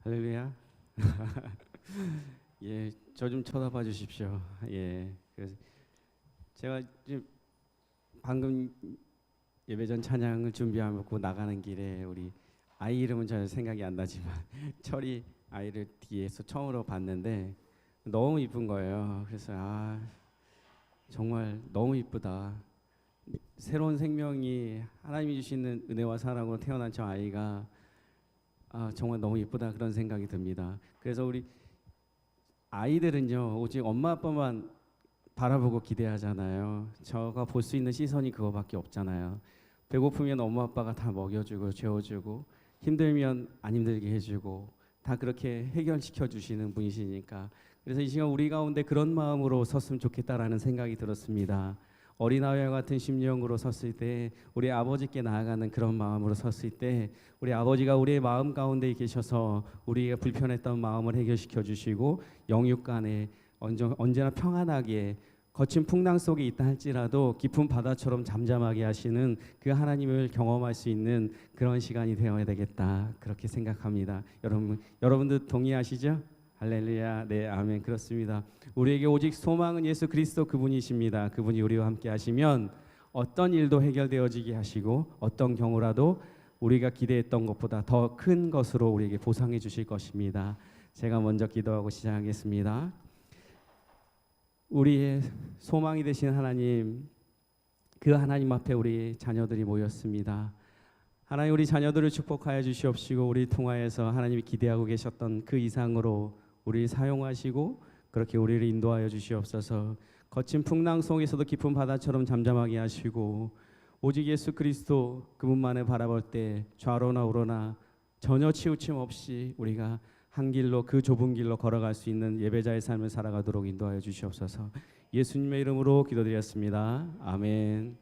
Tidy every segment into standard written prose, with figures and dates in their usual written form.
할렐루야. 예, 저 좀 쳐다봐 주십시오. 예, 그래서 제가 지금 방금 예배전 찬양을 준비하고 나가는 길에 우리 아이 이름은 전혀 생각이 안 나지만 철이 아이를 뒤에서 처음으로 봤는데 너무 이쁜 거예요. 그래서 정말 너무 이쁘다. 새로운 생명이 하나님이 주시는 은혜와 사랑으로 태어난 저 아이가 정말 너무 이쁘다 그런 생각이 듭니다. 그래서 우리 아이들은요 오직 엄마 아빠만 바라보고 기대하잖아요. 저가 볼 수 있는 시선이 그거밖에 없잖아요. 배고프면 엄마 아빠가 다 먹여주고 재워주고 힘들면 안 힘들게 해주고 다 그렇게 해결시켜 주시는 분이시니까 그래서 이 시간 우리 가운데 그런 마음으로 섰으면 좋겠다라는 생각이 들었습니다. 어린아이와 같은 심령으로 섰을 때 우리 아버지께 나아가는 그런 마음으로 섰을 때 우리 아버지가 우리의 마음 가운데 계셔서 우리가 불편했던 마음을 해결시켜 주시고 영육간에 언제나 평안하게 거친 풍랑 속에 있다 할지라도 깊은 바다처럼 잠잠하게 하시는 그 하나님을 경험할 수 있는 그런 시간이 되어야 되겠다 그렇게 생각합니다. 여러분들 동의하시죠? 할렐루야. 네, 아멘. 그렇습니다. 우리에게 오직 소망은 예수 그리스도 그분이십니다. 그분이 우리와 함께 하시면 어떤 일도 해결되어지게 하시고 어떤 경우라도 우리가 기대했던 것보다 더 큰 것으로 우리에게 보상해 주실 것입니다. 제가 먼저 기도하고 시작하겠습니다. 우리의 소망이 되신 하나님, 그 하나님 앞에 우리 자녀들이 모였습니다. 하나님, 우리 자녀들을 축복하여 주시옵시고 우리 통하여서 하나님이 기대하고 계셨던 그 이상으로 우리를 사용하시고 그렇게 우리를 인도하여 주시옵소서. 거친 풍랑 속에서도 깊은 바다처럼 잠잠하게 하시고 오직 예수 그리스도 그분만을 바라볼 때 좌로나 우로나 전혀 치우침 없이 우리가 한 길로 그 좁은 길로 걸어갈 수 있는 예배자의 삶을 살아가도록 인도하여 주시옵소서. 예수님의 이름으로 기도드렸습니다. 아멘.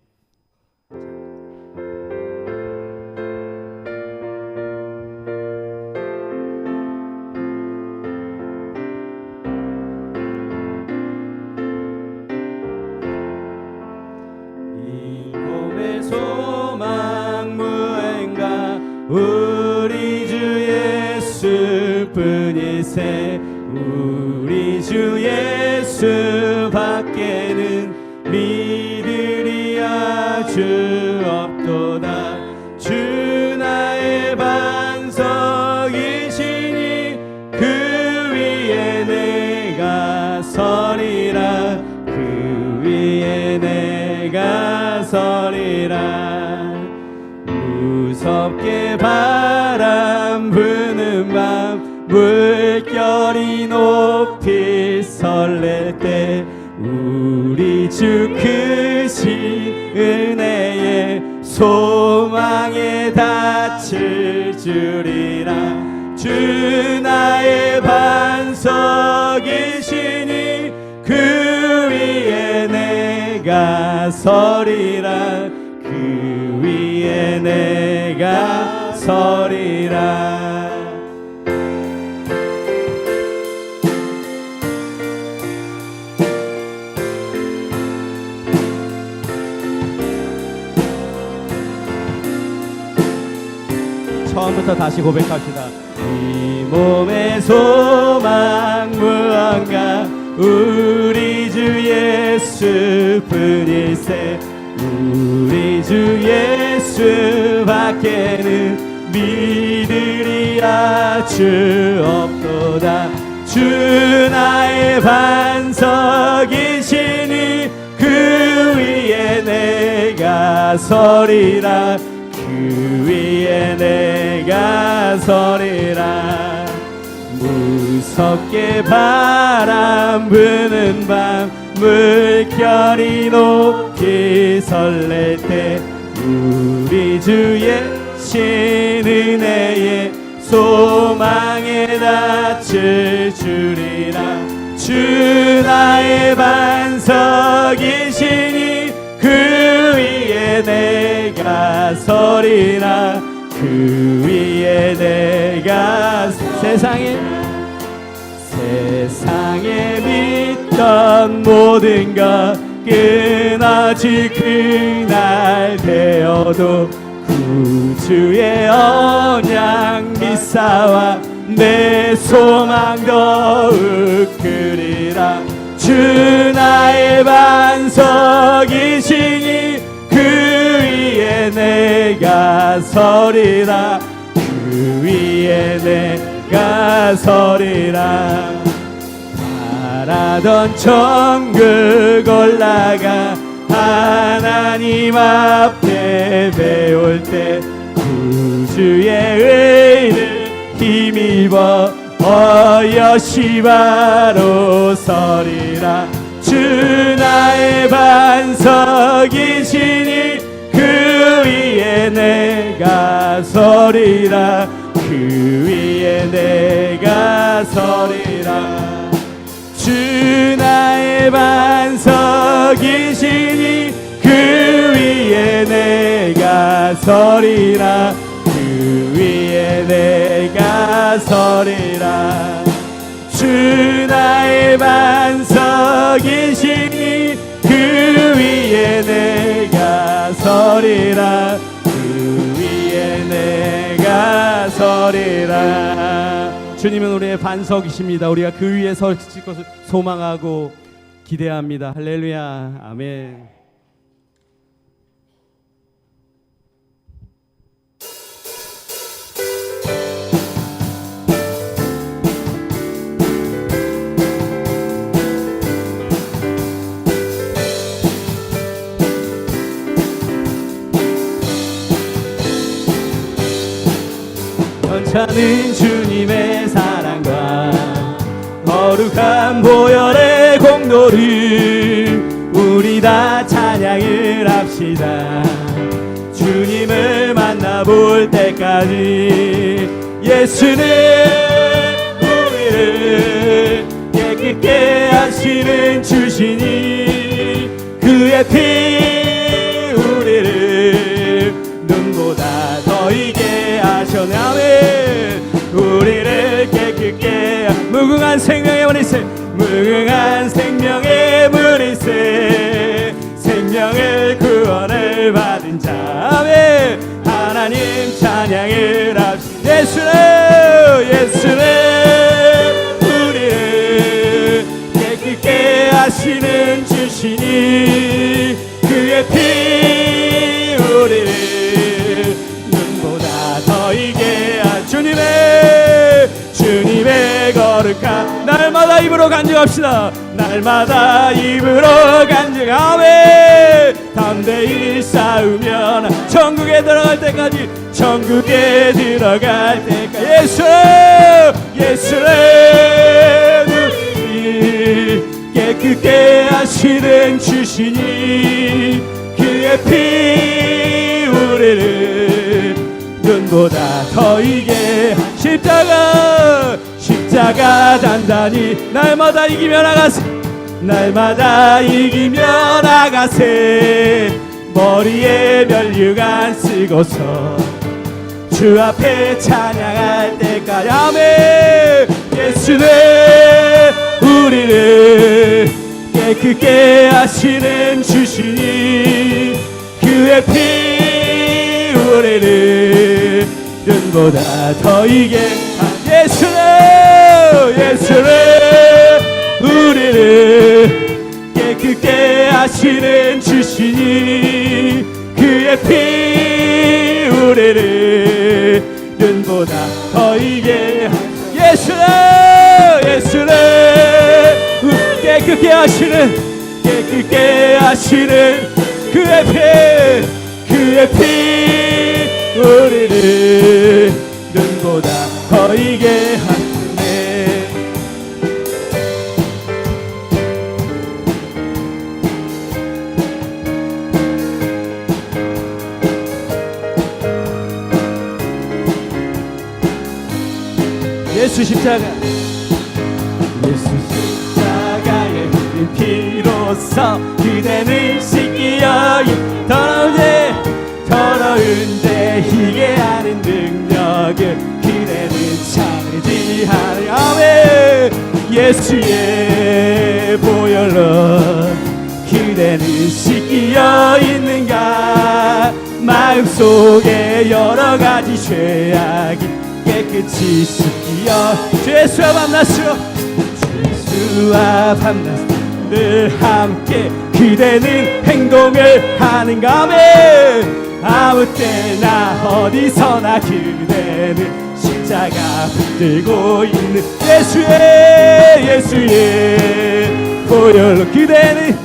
우리 주 예수뿐이세 우리 주 예수 밖에는 믿으리야 주 없도다. 주 나의 반석이시니 그 위에 내가 서리라. 그 위에 내가 서리라. 무섭게 바람 부는 밤 물결이 높이 설렐 때 우리 주 크신 은혜에 소망에 닿칠 줄이라. 주 나의 반석이시니 그 위에 내가 서리라. 그 위에 내가 서리라. 처음부터 다시 고백합시다. 이 몸의 소망 무언가 우리 주 예수뿐일세. 우리 주 예수 밖에는 믿으리야 주 없도다. 주 나의 반석이시니 그 위에 내가 서리라. 그 위에 내가 서리라. 무섭게 바람 부는 밤 물결이 높이 설렐 때 우리 주의 신은혜에 소망에 닿칠 줄이라. 주 나의 반석이시니 그 위에 내가 서리라. 그 위에 내가 세상에 믿던 모든 것 끊어질 그날 되어도 구주의 언약 미사와 내 소망 더욱 크리라. 주 나의 반석이시니 그 위에 내가 서리라. 그 위에 내가 서리라. 바라던 천국 올라가 하나님 앞에 배울 때 구주의 의를 힘입어 여시 바로 서리라. 주 나의 반석이시니 그 위에 내가 서리라. 그 위에 내가 서리라. 주 나의 반석이시니 그 위에 내가 서리라. 그 위에 내가 서리라. 주 나의 반석이시니 그 위에 내가 서리라. 그 위에 내가 서리라. 주님은 우리의 반석이십니다. 우리가 그 위에 설 것을 소망하고 기대합니다. 할렐루야. 아멘. 연차는 주님의 사랑과 거룩한 보혈의 공로를 우리 다 찬양을 합시다. 주님을 만나볼 때까지 예수는 우리를 깨끗게 하시는 주시니 그의 피 우리를 눈보다 더 이게 하셨네. 우리를 깨끗게 무궁한 생명의 원리세 무궁한 생명의 문일세 생명을 구원을 받은 자매 하나님 찬양을 합시다. 예수는 우리를 깨끗게 하시는 주시니 그의 피 우리를 눈보다 더 이게 주님의 거룩한 날마다 입으로 간증합시다. 날마다 입으로 간증하며 담대히 싸우면 천국에 들어갈 때까지 천국에 들어갈 때까지 예수를 깨끗게 하시는 주시니 그의 피 우리를 눈보다 더 이게 십자가 단단히 날마다 이기며 나가세 머리에 면류관 쓰고서 주 앞에 찬양할 때까지 아멘. 예수는 우리를 깨끗게 하시는 주시니 그의 피 우리를 눈보다 더 이게 예수는 우리를 깨끗게 하시는 주시니 그의 피 우리를 눈보다 더 이게 예수는 깨끗게 하시는 그의 피 우리를 눈보다 더 이게 하시네. 예수 십자가의 흘린 피로써 그대는 씻기어 더러운 데 희게 하는 능력을 그대는 참지 하나님의 예수의 보혈로 그대는 씻기어 있는가. 마음속에 여러 가지 죄악이 깨끗이 씻기어 예수와 만났어 예수와 만났어 늘 함께 그대는 행동을 하는가매 아무 때나 어디서나 그대는 십자가 붙들고 있는 예수의 보혈로 그대는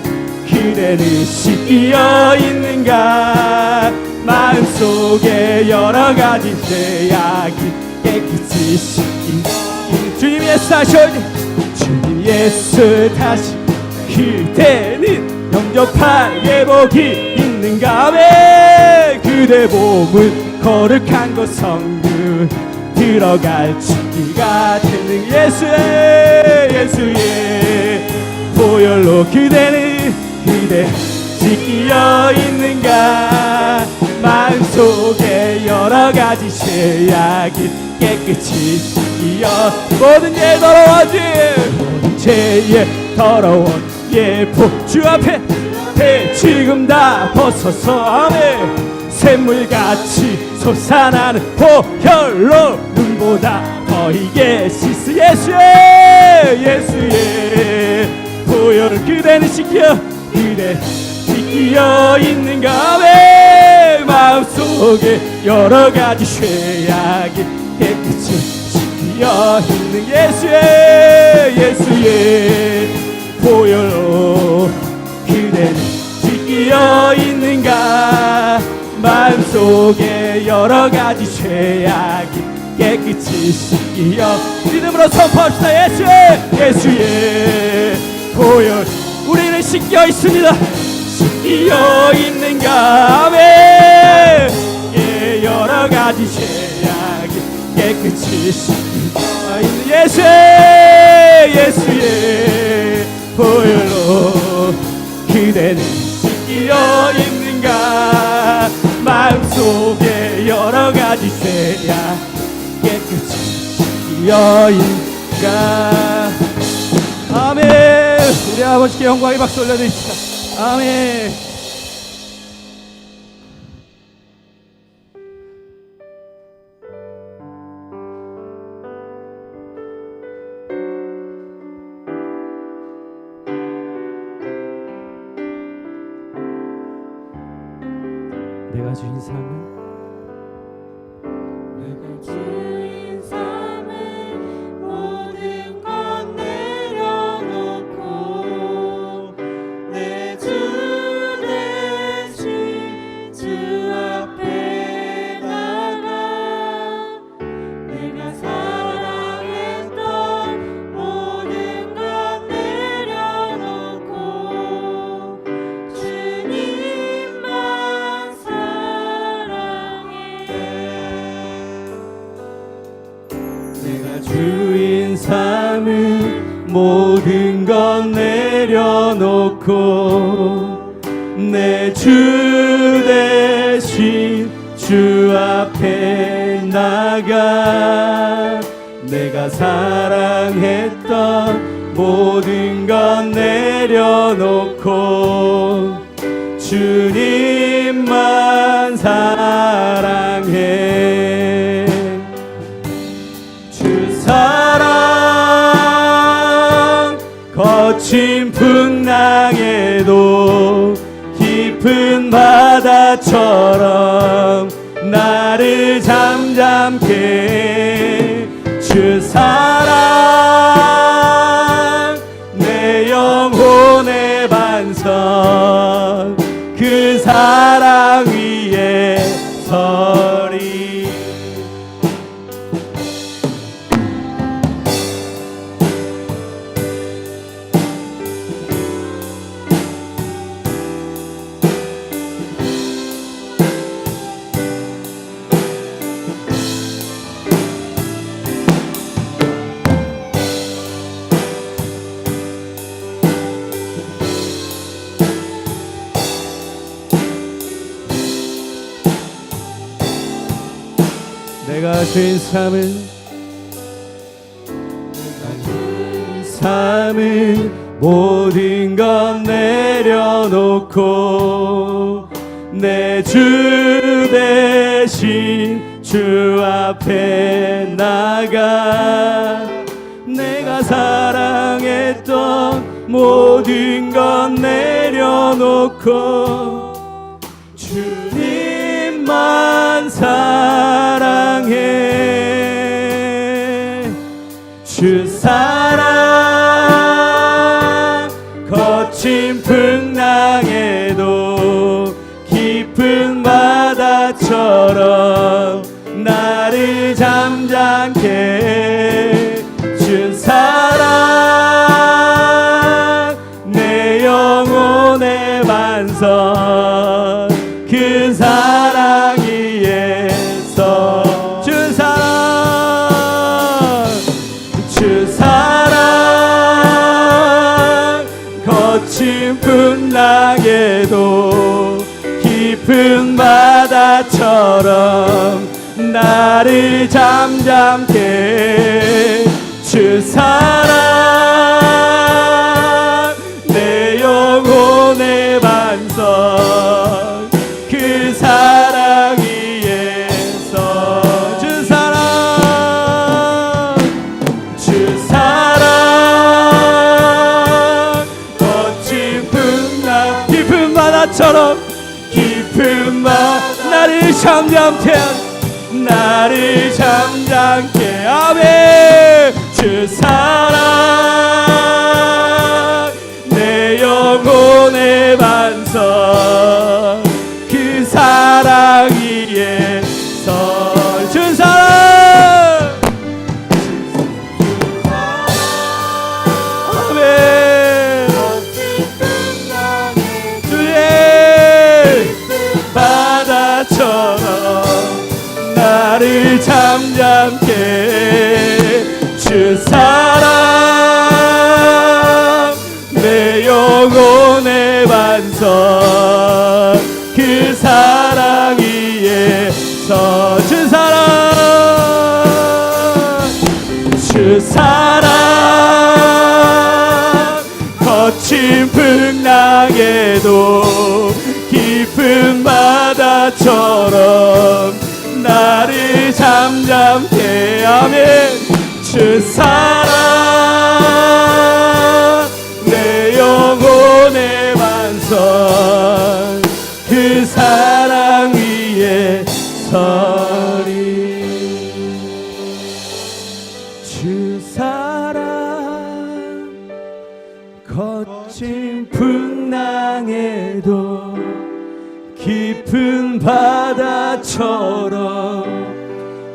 씻기어 있는가 마음속에 여러 가지 죄악이 깨끗이 씻긴 주님 예수 다시 주님 예수 다시 그대는 영접할 예복이 있는가 왜 그대 몸은 거룩한 곳 성문 들어갈 준비가 되는 예수의 보혈로 그대 씻기어 있는가 마음속에 여러 가지 죄악이 깨끗이 씻기어 모든 죄 더러워진 모든 죄에 더러운 예복 주 앞에 지금 다 벗어서 아멘 샘물같이 솟아나는 보혈로 눈보다 더 이게 씻으 예수의 보혈을 그대는 씻기어 있는가 왜 마음속에 여러 가지 죄악이 깨끗이 씻기어 있는 예수의 보혈로 그대는 씻기어 있는가 마음속에 여러 가지 죄악이 깨끗이 씻기어 믿음으로 선포합시다 예수의 보혈 우리는 씻겨 있습니다 씻겨 있는가 아멘 예, 여러 가지 죄악이 깨끗이 씻겨 있는 예수의 보혈로 그대는 씻겨 있는가 마음속에 여러 가지 죄악 깨끗이 씻겨 있는가 아멘 우리 아버지께 영광의 박수 올려드립시다 아멘 내가 주인 삶은 모든 것 내려놓고 내 주 대신 주 앞에 나가 내가 사랑했던 모든 것 내려놓고 주님만 사랑해 내가 주인 삼은 모든 것 내려놓고 내 주 대신 주 앞에 나가 내가 사랑했던 모든 것 내려놓고 주님만 사랑해 주 사랑 거친 풍랑에도 깊은 바다처럼 나를 잠잠케 주 사랑 내 영혼의 반석 그 사랑 위에 서리 내가 주인 삼은 모든 것 내려놓고 내 주 대신 주 앞에 나가 내가 사랑했던 모든 건 내려놓고 주님만 사랑해. 주 사랑 거친 풍랑에도 깊은 바다처럼 나를 잠잠케 준 사랑 내 영혼의 반석 그 사랑 위에서 준 사랑 거친 풍랑에도 깊은 바다처럼 나를 잠잠케 주 사랑 내 영혼의 반석 그 사랑 위에서 주 사랑 거친 풍랑 깊은 바다처럼 깊은 바다 나를 잠잠케 아멘. 주 사랑 내 영혼의 반석 그 사랑 위에서 주 사랑 아멘. 주의 바다처럼 나를 잠잠케 주 사랑 내 영혼의 반석 그 사랑 위에서 주 사랑 거친 풍랑에도 깊은 바다처럼 나를 잠잠케 아멘. 주 사랑 내 영혼의 반석 그 사랑 위에 서리. 주 사랑 거친 풍랑에도 깊은 바다처럼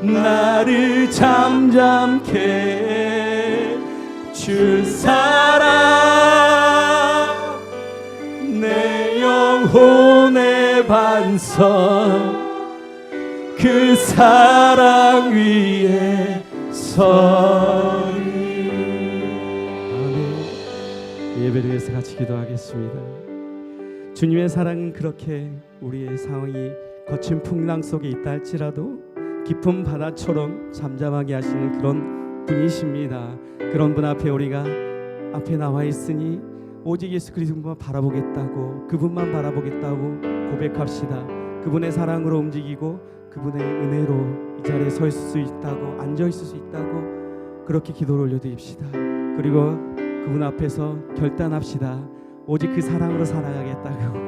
나를 잠잠케 주 사랑 내 영혼의 반석 그 사랑 위에 서리. 아멘. 예배를 위해서 같이 기도하겠습니다. 주님의 사랑은 그렇게 우리의 상황이 거친 풍랑 속에 있다 할지라도 깊은 바다처럼 잠잠하게 하시는 그런 분이십니다. 그런 분 앞에 우리가 앞에 나와 있으니 오직 예수 그리스도만 바라보겠다고 그분만 바라보겠다고 고백합시다. 그분의 사랑으로 움직이고 그분의 은혜로 이 자리에 서 있을 수 있다고 앉아 있을 수 있다고 그렇게 기도를 올려드립시다. 그리고 그분 앞에서 결단합시다. 오직 그 사랑으로 살아야겠다고.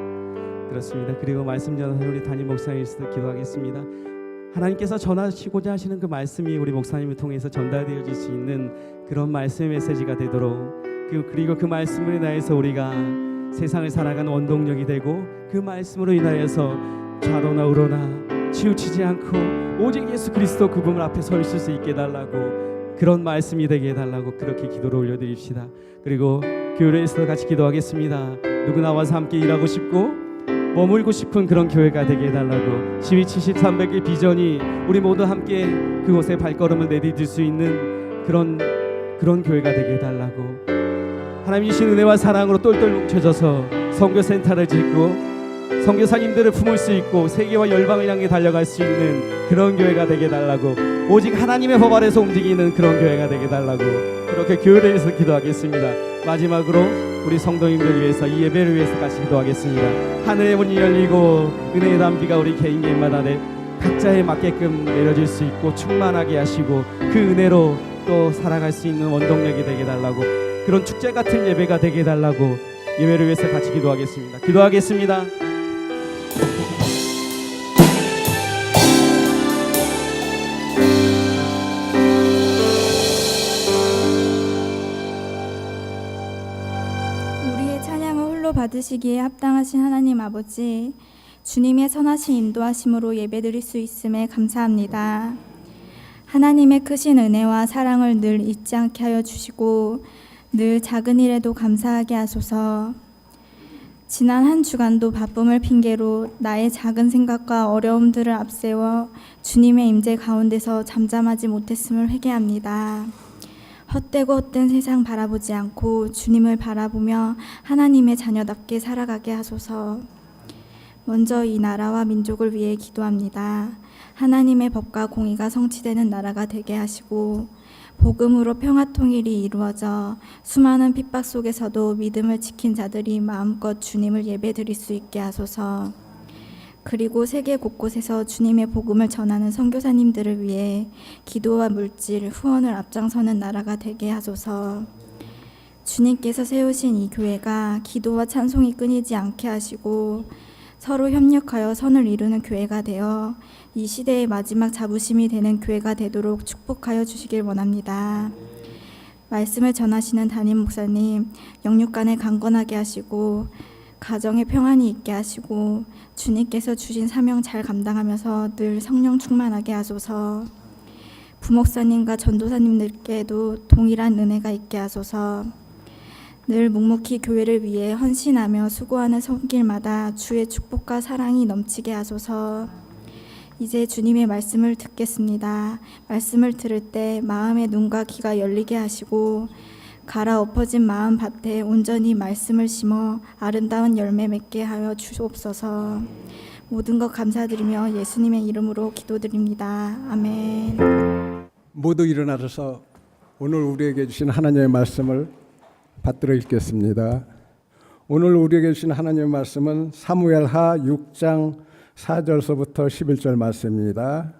그렇습니다. 그리고 말씀 전하는 우리 담임 목사님께서 기도하겠습니다. 하나님께서 전하시고자 하시는 그 말씀이 우리 목사님을 통해서 전달되어질 수 있는 그런 말씀의 메시지가 되도록 그리고 그 말씀으로 인하여서 우리가 세상을 살아가는 원동력이 되고 그 말씀으로 인하여서 좌로나 우로나 치우치지 않고 오직 예수 그리스도 그분 앞에 서 있을 수 있게 해달라고 그런 말씀이 되게 해달라고 그렇게 기도를 올려드립시다. 그리고 교회에서 같이 기도하겠습니다. 누구 나와서 함께 일하고 싶고 머물고 싶은 그런 교회가 되게 해달라고 12, 70, 300의 비전이 우리 모두 함께 그곳에 발걸음을 내디딜 수 있는 그런 교회가 되게 해달라고 하나님 주신 은혜와 사랑으로 똘똘 뭉쳐져서 선교센터를 짓고 선교사님들을 품을 수 있고 세계와 열방을 향해 달려갈 수 있는 그런 교회가 되게 해달라고 오직 하나님의 법 아래서 움직이는 그런 교회가 되게 해달라고 그렇게 교회를 위해서 기도하겠습니다. 마지막으로 우리 성도님들 위해서 이 예배를 위해서 같이 기도하겠습니다. 하늘의 문이 열리고 은혜의 담비가 우리 개인마다 각자에 맞게끔 내려질 수 있고 충만하게 하시고 그 은혜로 또 살아갈 수 있는 원동력이 되게 달라고, 그런 축제 같은 예배가 되게 달라고 예배를 위해서 같이 기도하겠습니다. 기도하겠습니다. 우리의 찬양을 홀로 받으시기에 합당하신 하나님 아버지, 주님의 선하신 인도하심으로 예배드릴 수 있음에 감사합니다. 하나님의 크신 은혜와 사랑을 늘 잊지 않게 하여 주시고 늘 작은 일에도 감사하게 하소서. 지난 한 주간도 바쁨을 핑계로 나의 작은 생각과 어려움들을 앞세워 주님의 임재 가운데서 잠잠하지 못했음을 회개합니다. 헛되고 헛된 세상 바라보지 않고 주님을 바라보며 하나님의 자녀답게 살아가게 하소서. 먼저 이 나라와 민족을 위해 기도합니다. 하나님의 법과 공의가 성취되는 나라가 되게 하시고 복음으로 평화 통일이 이루어져 수많은 핍박 속에서도 믿음을 지킨 자들이 마음껏 주님을 예배드릴 수 있게 하소서. 그리고 세계 곳곳에서 주님의 복음을 전하는 선교사님들을 위해 기도와 물질, 후원을 앞장서는 나라가 되게 하소서. 주님께서 세우신 이 교회가 기도와 찬송이 끊이지 않게 하시고 서로 협력하여 선을 이루는 교회가 되어 이 시대의 마지막 자부심이 되는 교회가 되도록 축복하여 주시길 원합니다. 말씀을 전하시는 담임 목사님, 영육간에 강건하게 하시고 가정에 평안이 있게 하시고 주님께서 주신 사명 잘 감당하면서 늘 성령 충만하게 하소서. 부목사님과 전도사님들께도 동일한 은혜가 있게 하소서. 늘 묵묵히 교회를 위해 헌신하며 수고하는 손길마다 주의 축복과 사랑이 넘치게 하소서. 이제 주님의 말씀을 듣겠습니다. 말씀을 들을 때 마음의 눈과 귀가 열리게 하시고 갈아엎어진 마음 밭에 온전히 말씀을 심어 아름다운 열매 맺게 하여 주옵소서. 모든 것 감사드리며 예수님의 이름으로 기도드립니다. 아멘. 모두 일어나셔서 오늘 우리에게 주신 하나님의 말씀을 받들어 읽겠습니다. 오늘 우리에게 주신 하나님의 말씀은 사무엘하 6장 4절서부터 11절 말씀입니다.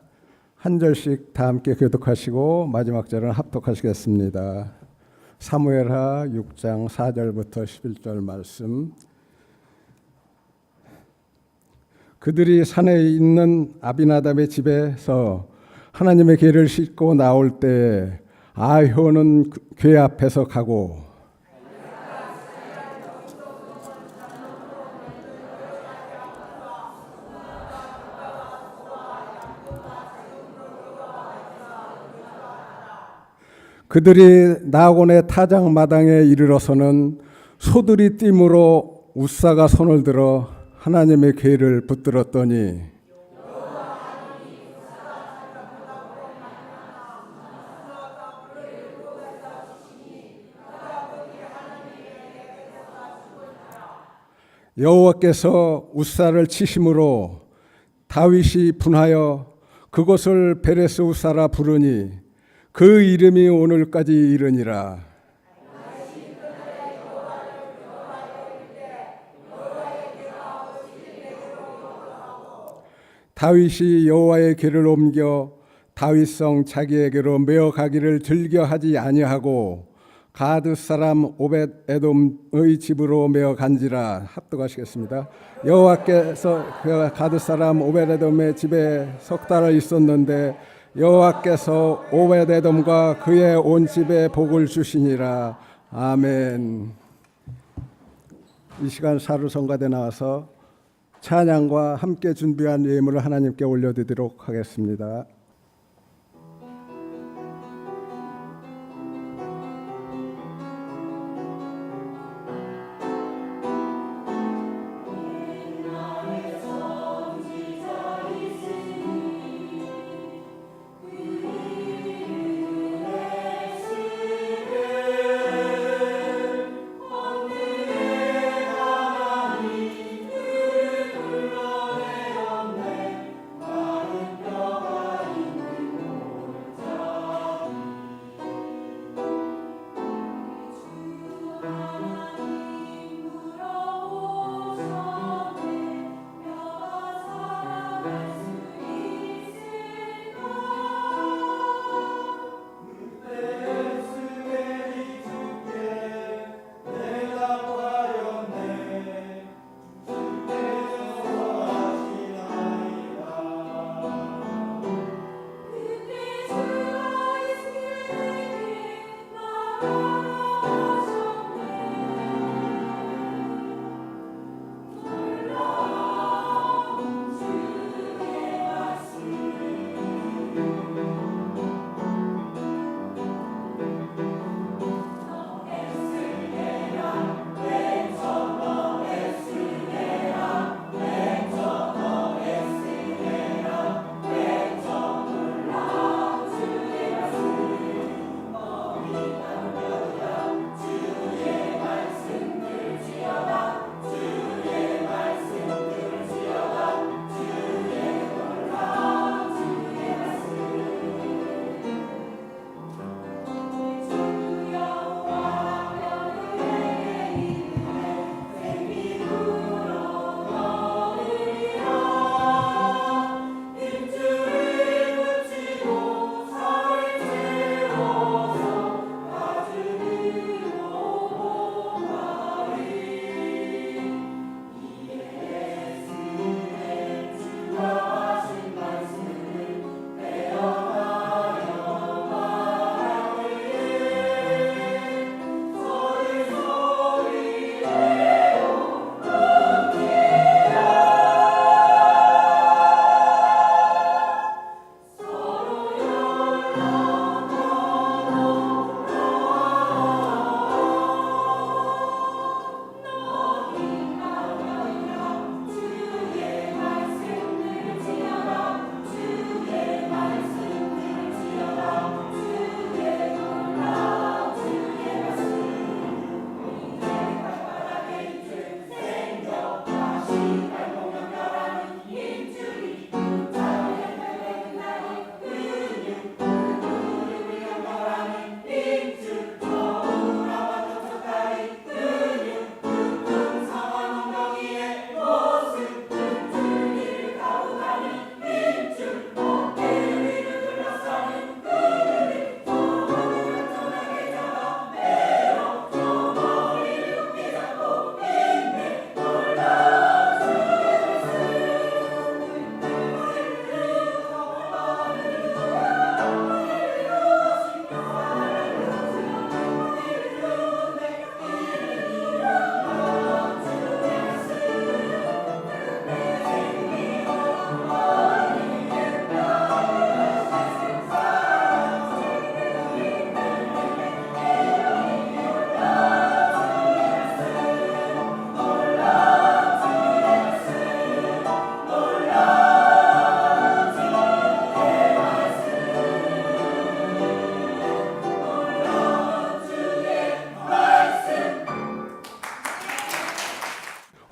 한 절씩 다 함께 교독하시고 마지막 절은 합독하시겠습니다. 사무엘하 6장 4절부터 11절 말씀. 그들이 산에 있는 아비나답의 집에서 하나님의 궤를 싣고 나올 때 아효는 궤 앞에서 가고 그들이 나곤의 타작 마당에 이르러서는 소들이 띠므로 웃사가 손을 들어 하나님의 궤를 붙들었더니 여호와께서 웃사를 치심으로 다윗이 분하여 그곳을 베레스 웃사라 부르니 그 이름이 오늘까지 이르니라. 다윗이 여호와의 궤를 옮겨 다윗성 자기에게로 메어가기를 즐겨하지 아니하고 가드 사람 오벳 에돔의 집으로 메어간지라. 합독하시겠습니다. 여호와께서 가드 사람 오벳 에돔의 집에 석 달을 있었는데 여호와께서 오벳 에돔과 그의 온 집에 복을 주시니라. 아멘. 이 시간 사루성가대 나와서 찬양과 함께 준비한 예물을 하나님께 올려드리도록 하겠습니다.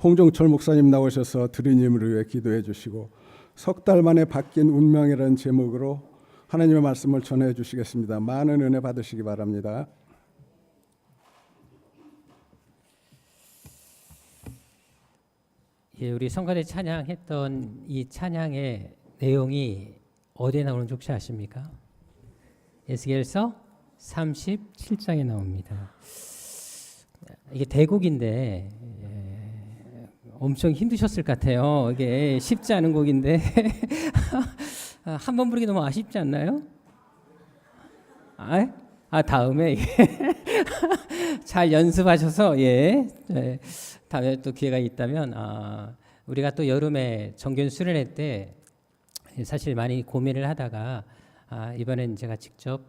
홍종철 목사님 나오셔서 드리님을 위해 기도해 주시고 석 달 만에 바뀐 운명이라는 제목으로 하나님의 말씀을 전해 주시겠습니다. 많은 은혜 받으시기 바랍니다. 예, 우리 성가대 찬양했던 이 찬양의 내용이 어디에 나오는지 혹시 아십니까? 에스겔서 37장에 나옵니다. 이게 대곡인데 엄청 힘드셨을 것 같아요. 이게 쉽지 않은 곡인데 한 번 부르기 너무 아쉽지 않나요? 다음에 잘 연습하셔서 다음에 또 기회가 있다면 우리가 또 여름에 정규 수련회 때 사실 많이 고민을 하다가 이번엔 제가 직접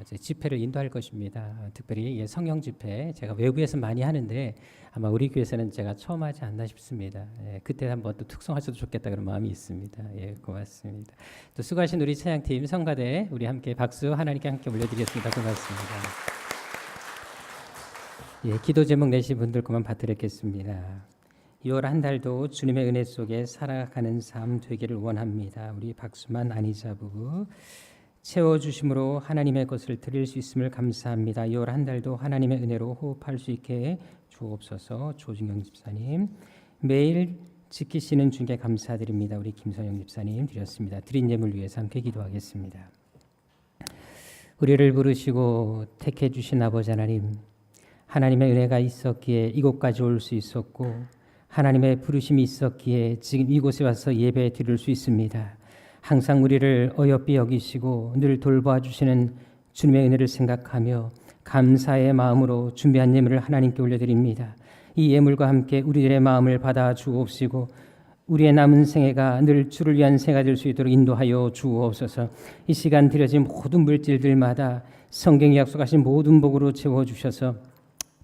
이제 집회를 인도할 것입니다. 특별히 성령 집회 제가 외부에서 많이 하는데 아마 우리 교회에서는 제가 처음 하지 않나 싶습니다. 그때 한번 또 특송하셔도 좋겠다 그런 마음이 있습니다. 고맙습니다. 또 수고하신 우리 찬양팀 성가대 우리 함께 박수 하나님께 함께 올려드리겠습니다. 고맙습니다. 기도 제목 내신 분들 그만 받드렸겠습니다. 6월 한 달도 주님의 은혜 속에 살아가는 삶 되기를 원합니다. 우리 박수만 안희자 부부 채워주심으로 하나님의 것을 드릴 수 있음을 감사합니다. 6월 한 달도 하나님의 은혜로 호흡할 수 있게 주옵소서. 조준경 집사님 매일 지키시는 주님께 감사드립니다. 우리 김선영 집사님 드렸습니다. 드린 예물 위해서 함께 기도하겠습니다. 우리를 부르시고 택해 주신 아버지 하나님, 하나님의 은혜가 있었기에 이곳까지 올 수 있었고 하나님의 부르심이 있었기에 지금 이곳에 와서 예배 드릴 수 있습니다. 항상 우리를 어여삐 여기시고 늘 돌보아 주시는 주님의 은혜를 생각하며 감사의 마음으로 준비한 예물을 하나님께 올려드립니다. 이 예물과 함께 우리들의 마음을 받아 주옵시고 우리의 남은 생애가 늘 주를 위한 생애가 될 수 있도록 인도하여 주옵소서. 이 시간 드려진 모든 물질들마다 성경이 약속하신 모든 복으로 채워주셔서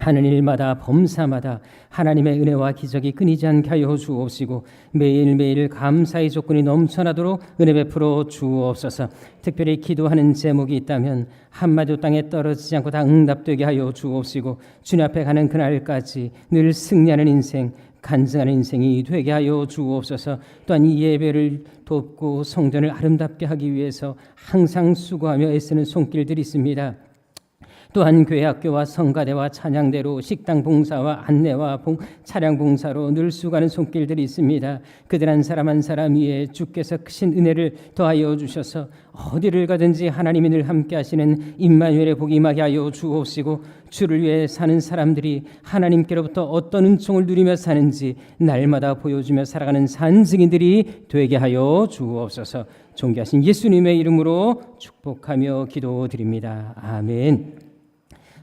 하는 일마다 범사마다 하나님의 은혜와 기적이 끊이지 않게 하여 주옵시고 매일매일 감사의 조건이 넘쳐나도록 은혜 베풀어 주옵소서. 특별히 기도하는 제목이 있다면 한마디도 땅에 떨어지지 않고 다 응답되게 하여 주옵시고 주님 앞에 가는 그날까지 늘 승리하는 인생, 간증하는 인생이 되게 하여 주옵소서. 또한 이 예배를 돕고 성전을 아름답게 하기 위해서 항상 수고하며 애쓰는 손길들이 있습니다. 또한 교회 학교와 성가대와 찬양대로 식당 봉사와 안내와 차량 봉사로 늘 수고하는 손길들이 있습니다. 그들 한 사람 위에 주께서 크신 은혜를 더하여 주셔서 어디를 가든지 하나님이 늘 함께 하시는 임마누엘의 복이 임하게 하여 주옵시고 주를 위해 사는 사람들이 하나님께로부터 어떤 은총을 누리며 사는지 날마다 보여주며 살아가는 산증인들이 되게 하여 주옵소서. 존귀하신 예수님의 이름으로 축복하며 기도드립니다. 아멘.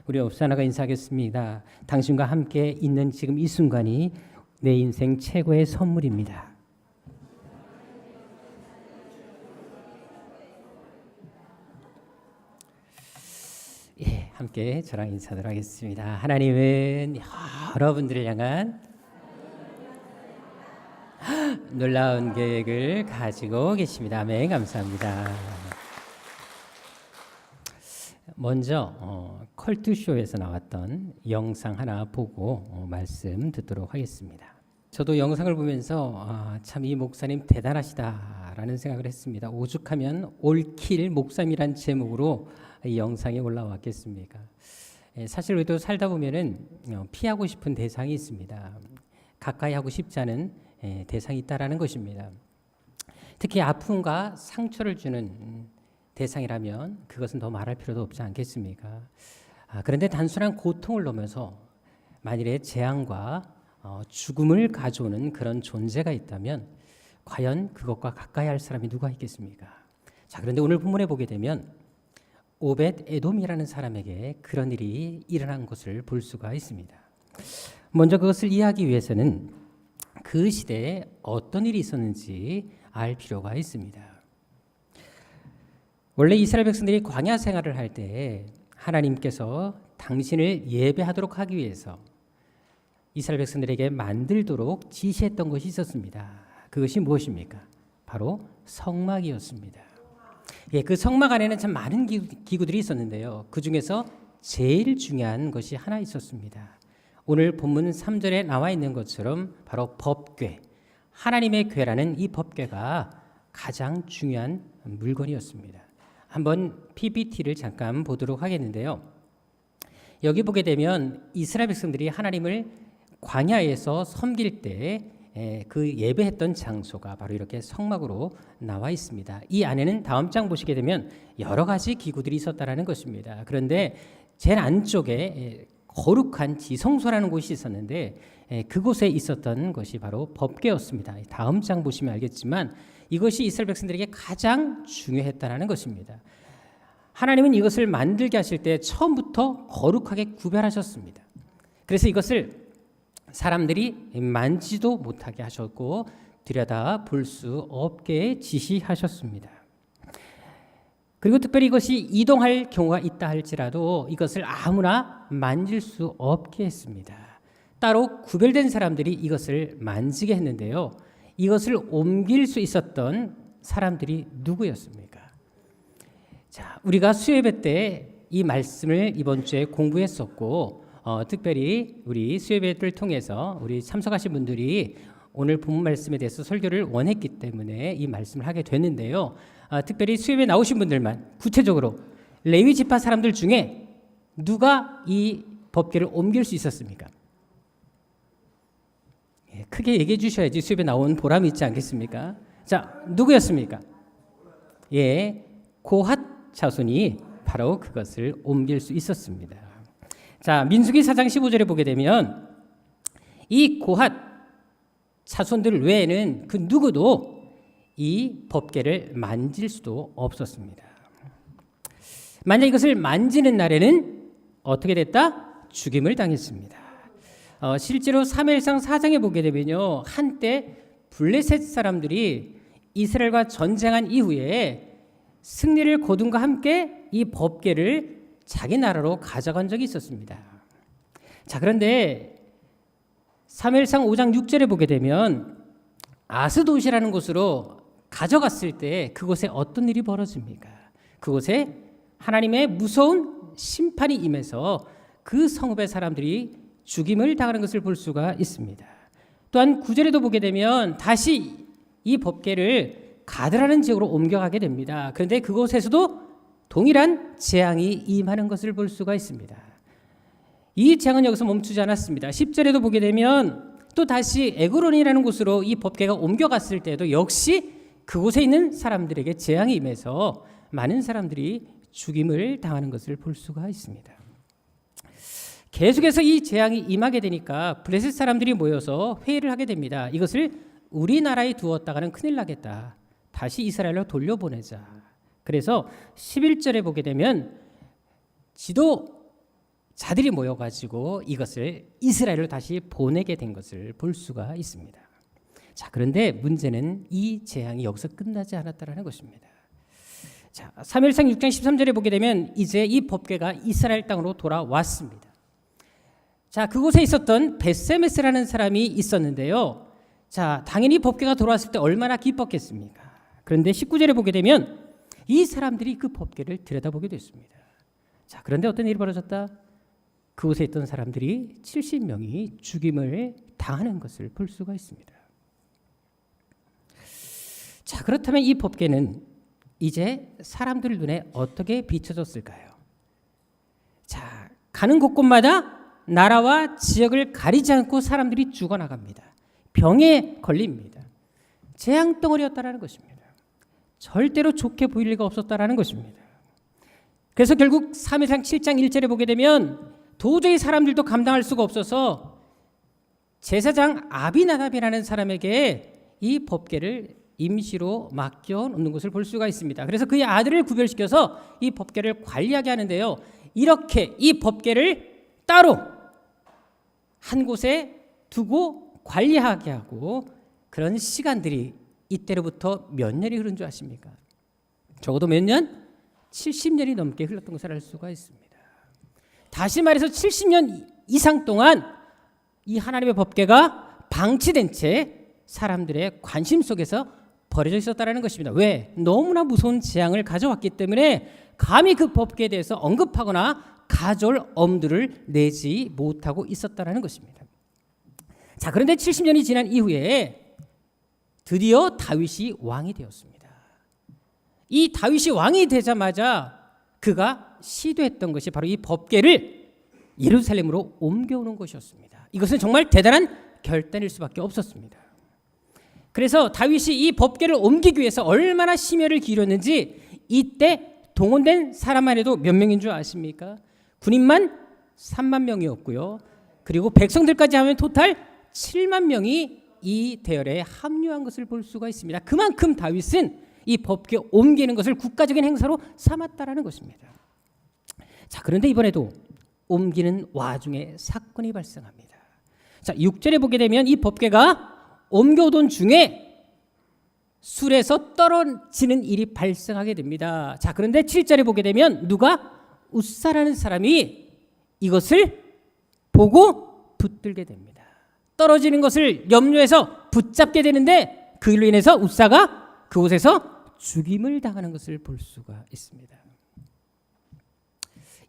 우리 옵사나가 인사하겠습니다. 당신과 함께 있는 지금 이 순간이 내 인생 최고의 선물입니다. 함께 저랑 인사하도록 하겠습니다. 하나님은 여러분들을 향한 놀라운 계획을 가지고 계십니다. 아멘. 감사합니다. 먼저 컬투쇼에서 나왔던 영상 하나 보고 말씀 듣도록 하겠습니다. 저도 영상을 보면서 참 이 목사님 대단하시다라는 생각을 했습니다. 오죽하면 올킬 목사님이란 제목으로 이 영상이 올라왔겠습니까? 사실 우리도 살다 보면은 피하고 싶은 대상이 있습니다. 가까이 하고 싶지 않은 대상이 있다라는 것입니다. 특히 아픔과 상처를 주는 대상이라면 그것은 더 말할 필요도 없지 않겠습니까? 그런데 단순한 고통을 넘어서 만일에 재앙과 죽음을 가져오는 그런 존재가 있다면 과연 그것과 가까이 할 사람이 누가 있겠습니까? 자, 그런데 오늘 본문에 보게 되면 오벳 에돔이라는 사람에게 그런 일이 일어난 것을 볼 수가 있습니다. 먼저 그것을 이해하기 위해서는 그 시대에 어떤 일이 있었는지 알 필요가 있습니다. 원래 이스라엘 백성들이 광야 생활을 할 때 하나님께서 당신을 예배하도록 하기 위해서 이스라엘 백성들에게 만들도록 지시했던 것이 있었습니다. 그것이 무엇입니까? 바로 성막이었습니다. 그 성막 안에는 참 많은 기구들이 있었는데요. 그 중에서 제일 중요한 것이 하나 있었습니다. 오늘 본문 3절에 나와 있는 것처럼 바로 법궤, 하나님의 궤라는 이 법궤가 가장 중요한 물건이었습니다. 한번 PPT를 잠깐 보도록 하겠는데요. 여기 보게 되면 이스라엘 백성들이 하나님을 광야에서 섬길 때 그 예배했던 장소가 바로 이렇게 성막으로 나와 있습니다. 이 안에는 다음 장 보시게 되면 여러 가지 기구들이 있었다라는 것입니다. 그런데 제일 안쪽에 거룩한 지성소라는 곳이 있었는데 그곳에 있었던 것이 바로 법궤였습니다. 다음 장 보시면 알겠지만 이것이 이스라엘 백성들에게 가장 중요했다는 것입니다. 하나님은 이것을 만들게 하실 때 처음부터 거룩하게 구별하셨습니다. 그래서 이것을 사람들이 만지도 못하게 하셨고 들여다 볼 수 없게 지시하셨습니다. 그리고 특별히 이것이 이동할 경우가 있다 할지라도 이것을 아무나 만질 수 없게 했습니다. 따로 구별된 사람들이 이것을 만지게 했는데요. 이것을 옮길 수 있었던 사람들이 누구였습니까? 자, 우리가 수요예배 때 이 말씀을 이번 주에 공부했었고 특별히 우리 수요예배를 통해서 우리 참석하신 분들이 오늘 본문 말씀에 대해서 설교를 원했기 때문에 이 말씀을 하게 됐는데요. 특별히 수요예배 나오신 분들만 구체적으로 레위 지파 사람들 중에 누가 이 법궤를 옮길 수 있었습니까? 크게 얘기해 주셔야지 수요예배 나온 보람이 있지 않겠습니까? 자, 누구였습니까? 고핫 자손이 바로 그것을 옮길 수 있었습니다. 자, 민수기 4장 15절에 보게 되면 이 고핫 자손들 외에는 그 누구도 이 법궤를 만질 수도 없었습니다. 만약 이것을 만지는 날에는 어떻게 됐다? 죽임을 당했습니다. 실제로 사무엘상 4장에 보게 되면요, 한때 블레셋 사람들이 이스라엘과 전쟁한 이후에 승리를 거둔과 함께 이 법궤를 자기 나라로 가져간 적이 있었습니다. 자, 그런데 사무엘상 5장 6절에 보게 되면 아스돗이라는 곳으로 가져갔을 때 그곳에 어떤 일이 벌어집니까? 그곳에 하나님의 무서운 심판이 임해서 그 성읍의 사람들이 죽임을 당하는 것을 볼 수가 있습니다. 또한 9절에도 보게 되면 다시 이 법궤를 가드라는 지역으로 옮겨가게 됩니다. 그런데 그곳에서도 동일한 재앙이 임하는 것을 볼 수가 있습니다. 이 재앙은 여기서 멈추지 않았습니다. 10절에도 보게 되면 또 다시 에그론이라는 곳으로 이 법궤가 옮겨갔을 때도 역시 그곳에 있는 사람들에게 재앙이 임해서 많은 사람들이 죽임을 당하는 것을 볼 수가 있습니다. 계속해서 이 재앙이 임하게 되니까 블레셋 사람들이 모여서 회의를 하게 됩니다. 이것을 우리나라에 두었다가는 큰일 나겠다. 다시 이스라엘로 돌려보내자. 그래서 11절에 보게 되면 지도자들이 모여가지고 이것을 이스라엘로 다시 보내게 된 것을 볼 수가 있습니다. 자, 그런데 문제는 이 재앙이 여기서 끝나지 않았다는 것입니다. 자, 사무엘상 6장 13절에 보게 되면 이제 이 법궤가 이스라엘 땅으로 돌아왔습니다. 자, 그곳에 있었던 벳세메스라는 사람이 있었는데요. 자, 당연히 법궤가 돌아왔을 때 얼마나 기뻤겠습니까? 그런데 19절에 보게 되면 이 사람들이 그 법궤를 들여다보게 됐습니다. 자, 그런데 어떤 일이 벌어졌다? 그곳에 있던 사람들이 70명이 죽임을 당하는 것을 볼 수가 있습니다. 자, 그렇다면 이 법궤는 이제 사람들 눈에 어떻게 비춰졌을까요? 자, 가는 곳곳마다 나라와 지역을 가리지 않고 사람들이 죽어나갑니다. 병에 걸립니다. 재앙덩어리였다라는 것입니다. 절대로 좋게 보일 리가 없었다라는 것입니다. 그래서 결국 사무엘상 7장 1절에 보게 되면 도저히 사람들도 감당할 수가 없어서 제사장 아비나답이라는 사람에게 이 법궤를 임시로 맡겨 놓는 것을 볼 수가 있습니다. 그래서 그의 아들을 구별시켜서 이 법궤를 관리하게 하는데요. 이렇게 이 법궤를 따로 한 곳에 두고 관리하게 하고 그런 시간들이 이때로부터 몇 년이 흐른 줄 아십니까? 적어도 몇 년? 70년이 넘게 흘렀던 것을 알 수가 있습니다. 다시 말해서 70년 이상 동안 이 하나님의 법궤가 방치된 채 사람들의 관심 속에서 버려져 있었다라는 것입니다. 왜? 너무나 무서운 재앙을 가져왔기 때문에 감히 그 법궤에 대해서 언급하거나 가져올 엄두를 내지 못하고 있었다라는 것입니다. 자, 그런데 70년이 지난 이후에 드디어 다윗이 왕이 되었습니다. 이 다윗이 왕이 되자마자 그가 시도했던 것이 바로 이 법궤를 예루살렘으로 옮겨오는 것이었습니다. 이것은 정말 대단한 결단일 수밖에 없었습니다. 그래서 다윗이 이 법궤를 옮기기 위해서 얼마나 심혈을 기울였는지 이때 동원된 사람만 해도 몇 명인 줄 아십니까? 군인만 3만 명이었고요. 그리고 백성들까지 하면 토탈 7만 명이 이 대열에 합류한 것을 볼 수가 있습니다. 그만큼 다윗은 이 법궤 옮기는 것을 국가적인 행사로 삼았다라는 것입니다. 자, 그런데 이번에도 옮기는 와중에 사건이 발생합니다. 자, 6절에 보게 되면 이 법궤가 옮겨오던 중에 술에서 떨어지는 일이 발생하게 됩니다. 자, 그런데 7절에 보게 되면 누가 웃사라는 사람이 이것을 보고 붙들게 됩니다. 떨어지는 것을 염려해서 붙잡게 되는데 그 일로 인해서 웃사가 그곳에서 죽임을 당하는 것을 볼 수가 있습니다.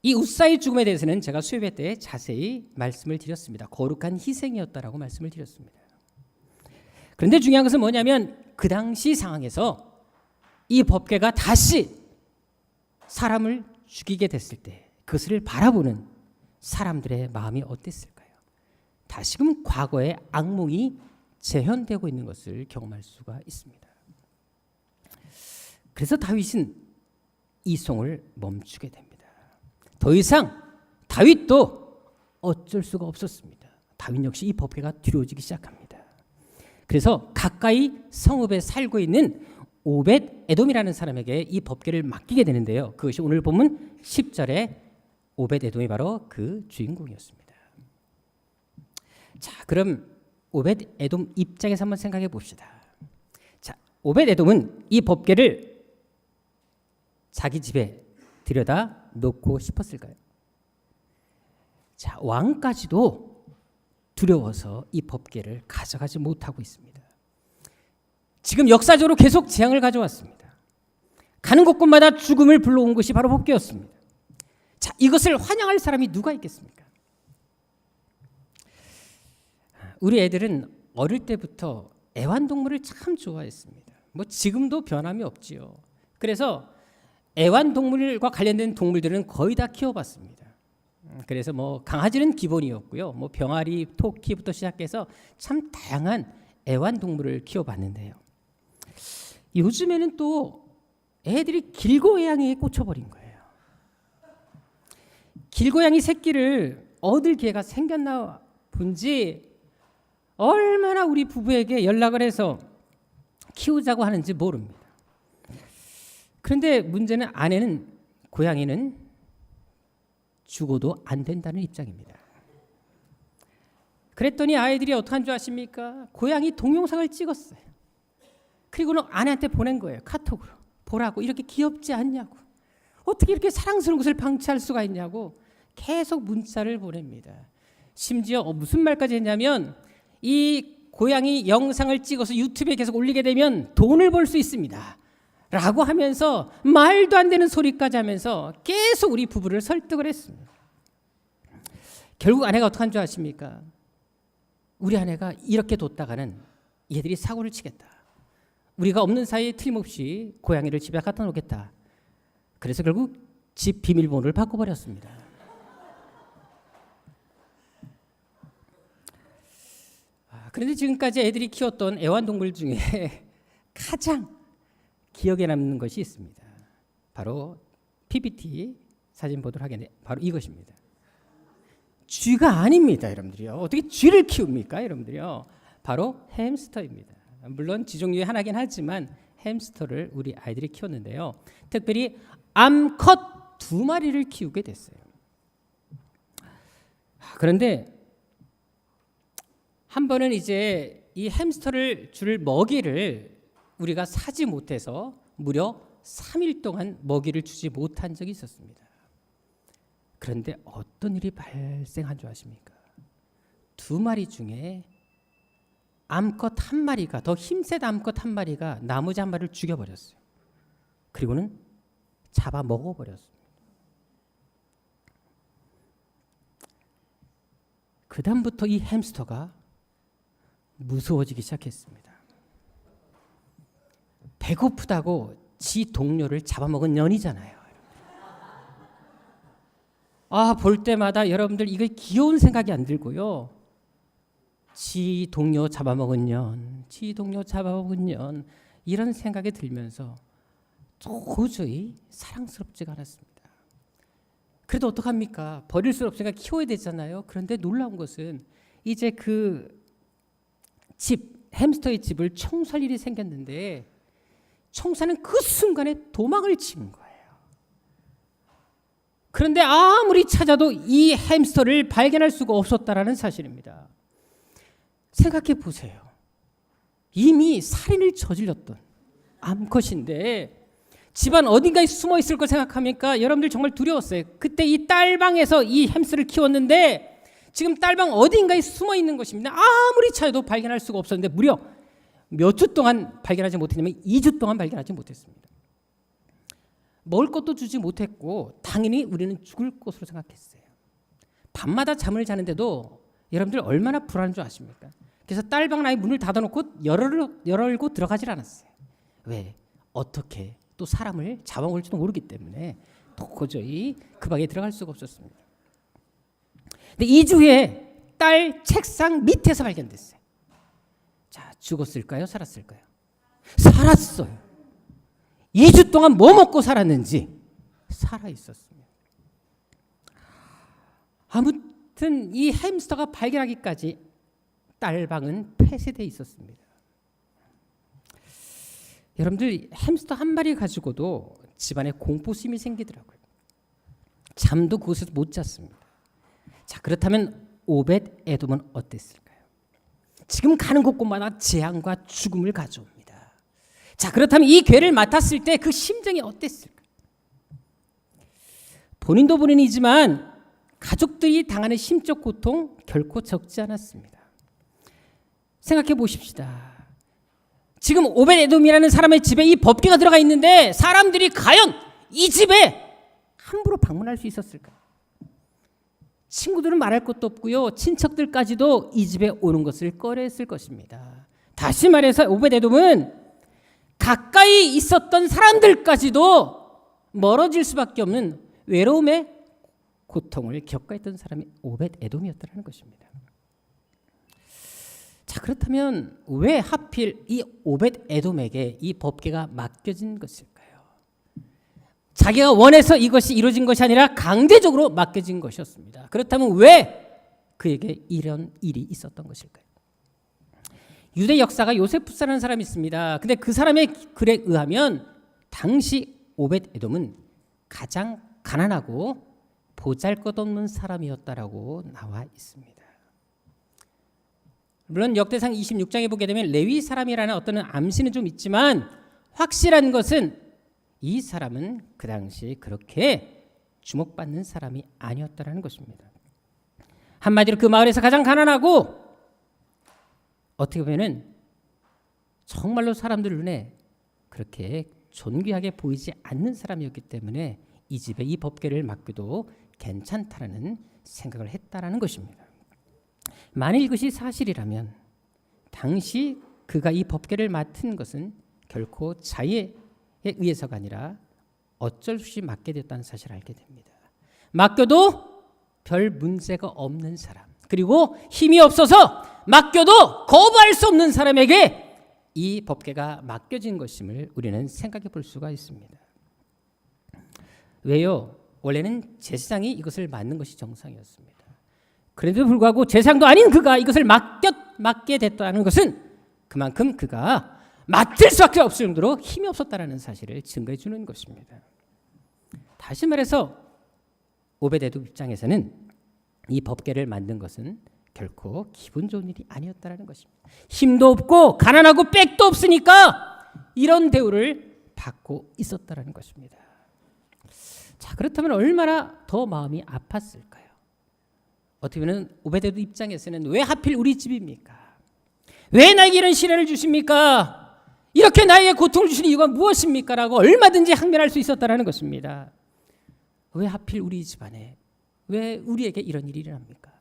이 웃사의 죽음에 대해서는 제가 수요예배 때 자세히 말씀을 드렸습니다. 거룩한 희생이었다라고 말씀을 드렸습니다. 그런데 중요한 것은 뭐냐면 그 당시 상황에서 이 법궤가 다시 사람을 죽이게 됐을 때 그것을 바라보는 사람들의 마음이 어땠을까요? 다시금 과거의 악몽이 재현되고 있는 것을 경험할 수가 있습니다. 그래서 다윗은 이송을 멈추게 됩니다. 더 이상 다윗도 어쩔 수가 없었습니다. 다윗 역시 이 법궤가 뒤로지기 시작합니다. 그래서 가까이 성읍에 살고 있는 오벳 에돔이라는 사람에게 이 법궤를 맡기게 되는데요. 그것이 오늘 본문 10절에 오벳 에돔이 바로 그 주인공이었습니다. 자, 그럼 오벳 에돔 입장에서 한번 생각해 봅시다. 자, 오벳 에돔은 이 법궤를 자기 집에 들여다 놓고 싶었을까요? 자, 왕까지도 두려워서 이 법궤를 가져가지 못하고 있습니다. 지금 역사적으로 계속 재앙을 가져왔습니다. 가는 곳곳마다 죽음을 불러온 것이 바로 법궤였습니다. 자, 이것을 환영할 사람이 누가 있겠습니까? 우리 애들은 어릴 때부터 애완동물을 참 좋아했습니다. 뭐 지금도 변함이 없지요. 그래서 애완동물과 관련된 동물들은 거의 다 키워봤습니다. 그래서 뭐 강아지는 기본이었고요. 뭐 병아리, 토끼부터 시작해서 참 다양한 애완동물을 키워봤는데요. 요즘에는 또 애들이 길고양이에 꽂혀버린 거예요. 길고양이 새끼를 얻을 기회가 생겼나 본지 얼마나 우리 부부에게 연락을 해서 키우자고 하는지 모릅니다. 그런데 문제는 아내는 고양이는 죽어도 안 된다는 입장입니다. 그랬더니 아이들이 어떡한 줄 아십니까? 고양이 동영상을 찍었어요. 그리고는 아내한테 보낸 거예요. 카톡으로. 보라고. 이렇게 귀엽지 않냐고. 어떻게 이렇게 사랑스러운 것을 방치할 수가 있냐고 계속 문자를 보냅니다. 심지어 무슨 말까지 했냐면 이 고양이 영상을 찍어서 유튜브에 계속 올리게 되면 돈을 벌 수 있습니다. 라고 하면서 말도 안 되는 소리까지 하면서 계속 우리 부부를 설득을 했습니다. 결국 아내가 어떡한 줄 아십니까? 우리 아내가 이렇게 뒀다가는 얘들이 사고를 치겠다. 우리가 없는 사이에 틀림없이 고양이를 집에 갖다 놓겠다. 그래서 결국 집 비밀번호를 바꿔버렸습니다. 그런데 지금까지 애들이 키웠던 애완동물 중에 가장 기억에 남는 것이 있습니다. 바로 PPT 사진 보도록 하겠는데 바로 이것입니다. 쥐가 아닙니다, 여러분들이요. 어떻게 쥐를 키웁니까, 여러분들이요? 바로 햄스터입니다. 물론 지종류의 하나긴 하지만 햄스터를 우리 아이들이 키웠는데요. 특별히 암컷 2마리를 키우게 됐어요. 그런데 한 번은 이제 이 햄스터를 줄 먹이를 우리가 사지 못해서 무려 3일 동안 먹이를 주지 못한 적이 있었습니다. 그런데 어떤 일이 발생한 줄 아십니까? 2마리 중에 암컷 한 마리가, 더 힘센 암컷 한 마리가 나머지 한 마리를 죽여버렸어요. 그리고는 잡아 먹어버렸습니다. 그 다음부터 이 햄스터가 무서워지기 시작했습니다. 배고프다고 지 동료를 잡아먹은 년이잖아요. 볼 때마다 여러분들 이거 귀여운 생각이 안 들고요. 지 동료 잡아먹은 년, 지 동료 잡아먹은 년, 이런 생각이 들면서 도저히 사랑스럽지가 않았습니다. 그래도 어떡합니까? 버릴 수 없으니까 키워야 되잖아요. 그런데 놀라운 것은 이제 그 집, 햄스터의 집을 청소할 일이 생겼는데 청소하는 그 순간에 도망을 친 거예요. 그런데 아무리 찾아도 이 햄스터를 발견할 수가 없었다라는 사실입니다. 생각해 보세요. 이미 살인을 저질렀던 암컷인데 집안 어딘가에 숨어 있을 거 생각하니까 여러분들 정말 두려웠어요. 그때 이 딸방에서 이 햄스터를 키웠는데 지금 딸방 어딘가에 숨어 있는 것입니다. 아무리 찾아도 발견할 수가 없었는데 무려 몇 주 동안 발견하지 못했냐면 2주 동안 발견하지 못했습니다. 먹을 것도 주지 못했고 당연히 우리는 죽을 것으로 생각했어요. 밤마다 잠을 자는데도 여러분들 얼마나 불안한 줄 아십니까? 그래서 딸방 아예 문을 닫아놓고 열고 들어가질 않았어요. 왜? 어떻게 또 사람을 잡아먹을지도 모르기 때문에 도저히 그 방에 들어갈 수가 없었습니다. 근데 2주 후에 딸 책상 밑에서 발견됐어요. 자, 죽었을까요? 살았을까요? 살았어요. 2주 동안 뭐 먹고 살았는지 살아 있었습니다. 아무튼 이 햄스터가 발견하기까지 딸방은 폐쇄되어 있었습니다. 여러분들 햄스터 한 마리 가지고도 집안에 공포심이 생기더라고요. 잠도 그곳에서 못 잤습니다. 자, 그렇다면 오벳 에돔은 어땠을까요? 지금 가는 곳곳마다 재앙과 죽음을 가져옵니다. 자, 그렇다면 이 괴를 맡았을 때 그 심정이 어땠을까요? 본인도 본인이지만 가족들이 당하는 심적 고통 결코 적지 않았습니다. 생각해 보십시다. 지금 오벳 에돔이라는 사람의 집에 이 법궤가 들어가 있는데 사람들이 과연 이 집에 함부로 방문할 수 있었을까요? 친구들은 말할 것도 없고요. 친척들까지도 이 집에 오는 것을 꺼려했을 것입니다. 다시 말해서 오벳 에돔은 가까이 있었던 사람들까지도 멀어질 수밖에 없는 외로움의 고통을 겪어했던 사람이 오벳 에돔이었다는 것입니다. 자, 그렇다면 왜 하필 이 오벳 에돔에게 이 법궤가 맡겨진 것일까요? 자기가 원해서 이것이 이루어진 것이 아니라 강제적으로 맡겨진 것이었습니다. 그렇다면 왜 그에게 이런 일이 있었던 것일까요? 유대 역사가 요세푸스라는 사람이 있습니다. 근데 그 사람의 글에 의하면 당시 오벳 에돔은 가장 가난하고 보잘것없는 사람이었다라고 나와 있습니다. 물론 역대상 26장에 보게 되면 레위 사람이라는 어떤 암시는 좀 있지만 확실한 것은 이 사람은 그 당시 그렇게 주목받는 사람이 아니었다라는 것입니다. 한마디로 그 마을에서 가장 가난하고 어떻게 보면은 정말로 사람들 눈에 그렇게 존귀하게 보이지 않는 사람이었기 때문에 이 집에 이 법궤를 맡겨도 괜찮다라는 생각을 했다라는 것입니다. 만일 이것이 사실이라면 당시 그가 이 법궤를 맡은 것은 결코 자의에 의해서가 아니라 어쩔 수 없이 맡게 됐다는 사실을 알게 됩니다. 맡겨도 별 문제가 없는 사람, 그리고 힘이 없어서 맡겨도 거부할 수 없는 사람에게 이 법궤가 맡겨진 것임을 우리는 생각해 볼 수가 있습니다. 왜요? 원래는 제사장이 이것을 맡는 것이 정상이었습니다. 그런데도 불구하고 제사장도 아닌 그가 이것을 맡게 됐다는 것은 그만큼 그가 맡을 수밖에 없을 정도로 힘이 없었다는 사실을 증거해 주는 것입니다. 다시 말해서 오벳 에돔 입장에서는 이 법궤를 만든 것은 결코 기분 좋은 일이 아니었다는 것입니다. 힘도 없고 가난하고 백도 없으니까 이런 대우를 받고 있었다는 것입니다. 자, 그렇다면 얼마나 더 마음이 아팠을까요? 어떻게 보면 오벳 에돔 입장에서는 왜 하필 우리 집입니까? 왜 나에게 이런 시련을 주십니까? 이렇게 나에게 고통을 주시는 이유가 무엇입니까? 라고 얼마든지 항변할 수 있었다는 것입니다. 왜 하필 우리 집안에, 왜 우리에게 이런 일이 일어납니까?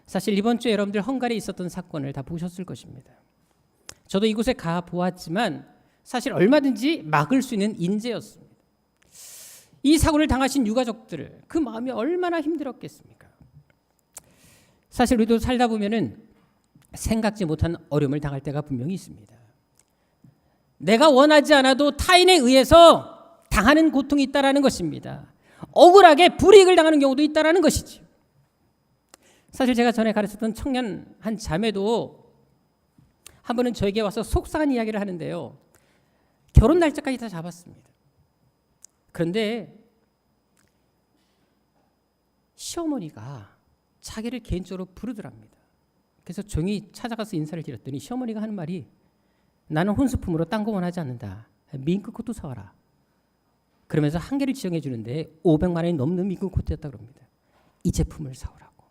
사실 이번 주에 여러분들 헝가리에 있었던 사건을 다 보셨을 것입니다. 저도 이곳에 가 보았지만 사실 얼마든지 막을 수 있는 인재였습니다. 이 사고를 당하신 유가족들, 그 마음이 얼마나 힘들었겠습니까? 사실 우리도 살다 보면은 생각지 못한 어려움을 당할 때가 분명히 있습니다. 내가 원하지 않아도 타인에 의해서 당하는 고통이 있다라는 것입니다. 억울하게 불이익을 당하는 경우도 있다라는 것이죠. 사실 제가 전에 가르쳤던 청년 한 자매도 한 번은 저에게 와서 속상한 이야기를 하는데요. 결혼 날짜까지 다 잡았습니다. 그런데 시어머니가 자기를 개인적으로 부르더랍니다. 그래서 조용히 찾아가서 인사를 드렸더니 시어머니가 하는 말이 나는 혼수품으로 딴 거 원하지 않는다. 밍크 코트 사와라. 그러면서 한 개를 지정해 주는데 500만 원이 넘는 밍크 코트였다 그럽니다. 이 제품을 사오라고.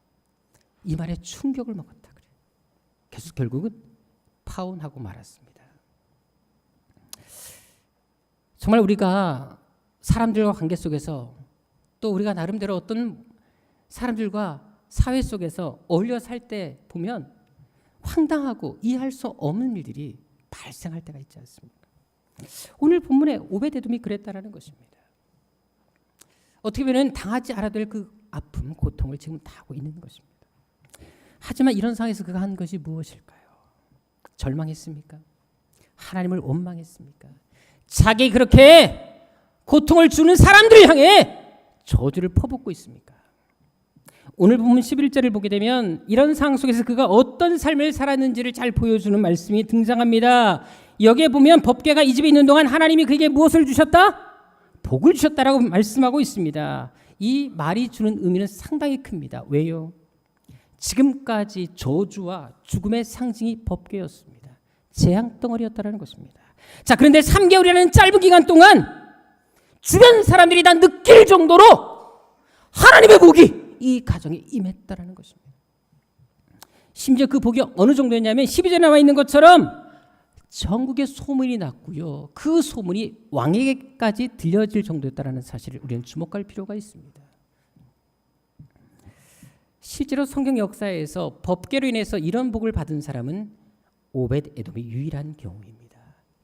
이 말에 충격을 먹었다 그래요. 그래서 결국은 파혼하고 말았습니다. 정말 우리가 사람들과 관계 속에서 또 우리가 나름대로 어떤 사람들과 사회 속에서 어울려 살 때 보면 황당하고 이해할 수 없는 일들이 발생할 때가 있지 않습니까? 오늘 본문에 오베데돔이 그랬다라는 것입니다. 어떻게 보면 당하지 않아도 될 그 아픔, 고통을 지금 당하고 있는 것입니다. 하지만 이런 상황에서 그가 한 것이 무엇일까요? 절망했습니까? 하나님을 원망했습니까? 자기 그렇게 고통을 주는 사람들을 향해 저주를 퍼붓고 있습니까? 오늘 본문 11절을 보게 되면 이런 상황 속에서 그가 어떤 삶을 살았는지를 잘 보여주는 말씀이 등장합니다. 여기에 보면 법궤가 이 집에 있는 동안 하나님이 그에게 무엇을 주셨다? 복을 주셨다라고 말씀하고 있습니다. 이 말이 주는 의미는 상당히 큽니다. 왜요? 지금까지 저주와 죽음의 상징이 법궤였습니다. 재앙덩어리였다는 것입니다. 자, 그런데 3개월이라는 짧은 기간 동안 주변 사람들이 다 느낄 정도로 하나님의 복이 이 가정에 임했다는 것입니다. 심지어 그 복이 어느 정도였냐면 12절에 나와 있는 것처럼 전국에 소문이 났고요. 그 소문이 왕에게까지 들려질 정도였다는 사실을 우리는 주목할 필요가 있습니다. 실제로 성경 역사에서 법궤로 인해서 이런 복을 받은 사람은 오벳에돔이 유일한 경우입니다.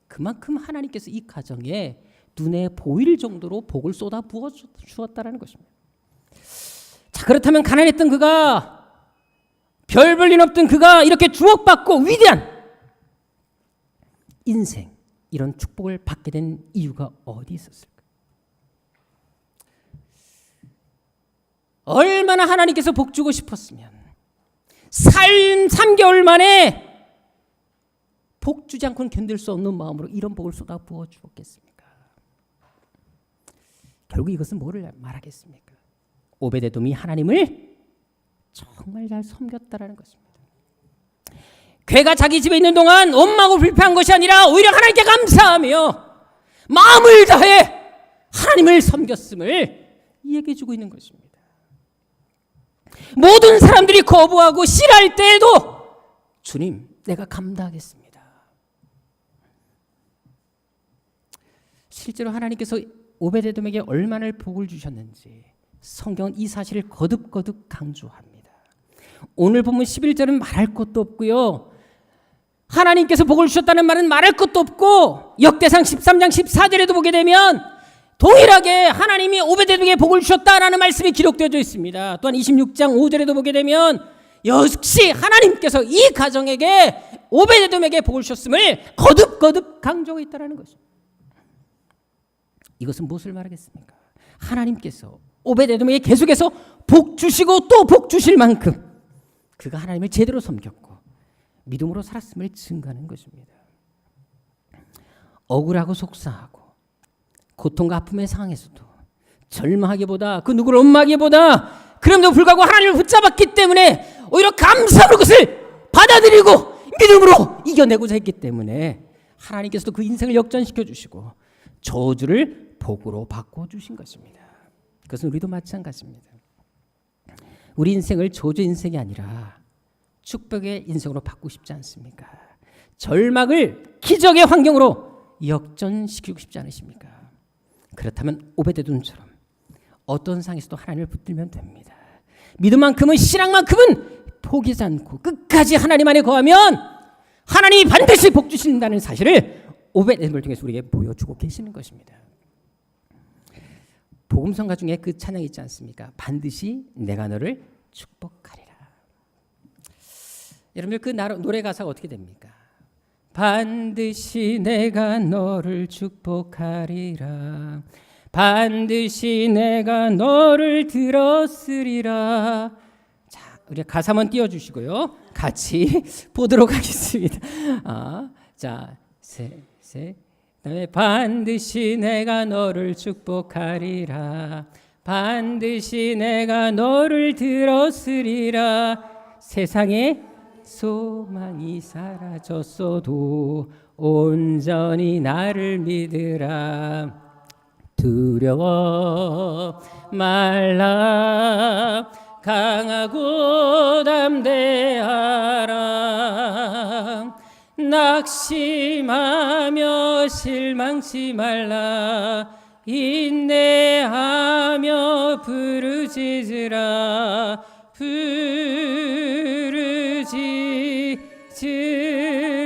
그만큼 하나님께서 이 가정에 눈에 보일 정도로 복을 쏟아 부어 주었다는 것입니다. 자, 그렇다면 가난했던 그가, 별 볼 일 없던 그가 이렇게 주목받고 위대한 인생, 이런 축복을 받게 된 이유가 어디 있었을까? 얼마나 하나님께서 복 주고 싶었으면 3개월 만에 복 주지 않고는 견딜 수 없는 마음으로 이런 복을 쏟아 부어 주었겠습니까? 결국 이것은 뭐를 말하겠습니까? 오베데돔이 하나님을 정말 잘 섬겼다라는 것입니다. 괴가 자기 집에 있는 동안 원망하고 불평한 것이 아니라 오히려 하나님께 감사하며 마음을 다해 하나님을 섬겼음을 얘기해 주고 있는 것입니다. 모든 사람들이 거부하고 싫어할 때에도 주님, 내가 감당하겠습니다. 실제로 하나님께서 오베데돔에게 얼마나 복을 주셨는지 성경은 이 사실을 거듭거듭 강조합니다. 오늘 본문 11절은 말할 것도 없고요. 하나님께서 복을 주셨다는 말은 말할 것도 없고 역대상 13장 14절에도 보게 되면 동일하게 하나님이 오베데돔에게 복을 주셨다라는 말씀이 기록되어져 있습니다. 또한 26장 5절에도 보게 되면 역시 하나님께서 이 가정에게 오베데돔에게 복을 주셨음을 거듭거듭 강조하고 있다는 것입니다. 이것은 무엇을 말하겠습니까? 하나님께서 오베데돔에게 계속해서 복 주시고 또 복 주실 만큼 그가 하나님을 제대로 섬겼고 믿음으로 살았음을 증거하는 것입니다. 억울하고 속상하고 고통과 아픔의 상황에서도 절망하기보다 그 누구를 원망하기보다 그럼에도 불구하고 하나님을 붙잡았기 때문에 오히려 감사로 그것을 받아들이고 믿음으로 이겨내고자 했기 때문에 하나님께서도 그 인생을 역전시켜 주시고 저주를 복으로 바꿔주신 것입니다. 그것은 우리도 마찬가지입니다. 우리 인생을 저주 인생이 아니라 축복의 인생으로 바꾸고 싶지 않습니까? 절망을 기적의 환경으로 역전시키고 싶지 않으십니까? 그렇다면 오베데돔처럼 어떤 상에서도 하나님을 붙들면 됩니다. 믿음만큼은 신앙만큼은 포기하지 않고 끝까지 하나님 안에 거하면 하나님이 반드시 복 주신다는 사실을 오베데돔을 통해서 우리에게 보여주고 계시는 것입니다. 복음성가 중에 그 찬양이 있지 않습니까? 반드시 내가 너를 축복하리라. 여러분들 그 노래 가사가 어떻게 됩니까? 반드시 내가 너를 축복하리라. 반드시 내가 너를 들었으리라. 자, 우리 가사 한번 띄워주시고요. 같이 보도록 하겠습니다. 자, 그다음에 반드시 내가 너를 축복하리라. 반드시 내가 너를 들었으리라. 세상에 소망이 사라졌어도 온전히 나를 믿으라. 두려워 말라. 강하고 담대하라. 낙심하며 실망치 말라. 인내하며 부르짖으라.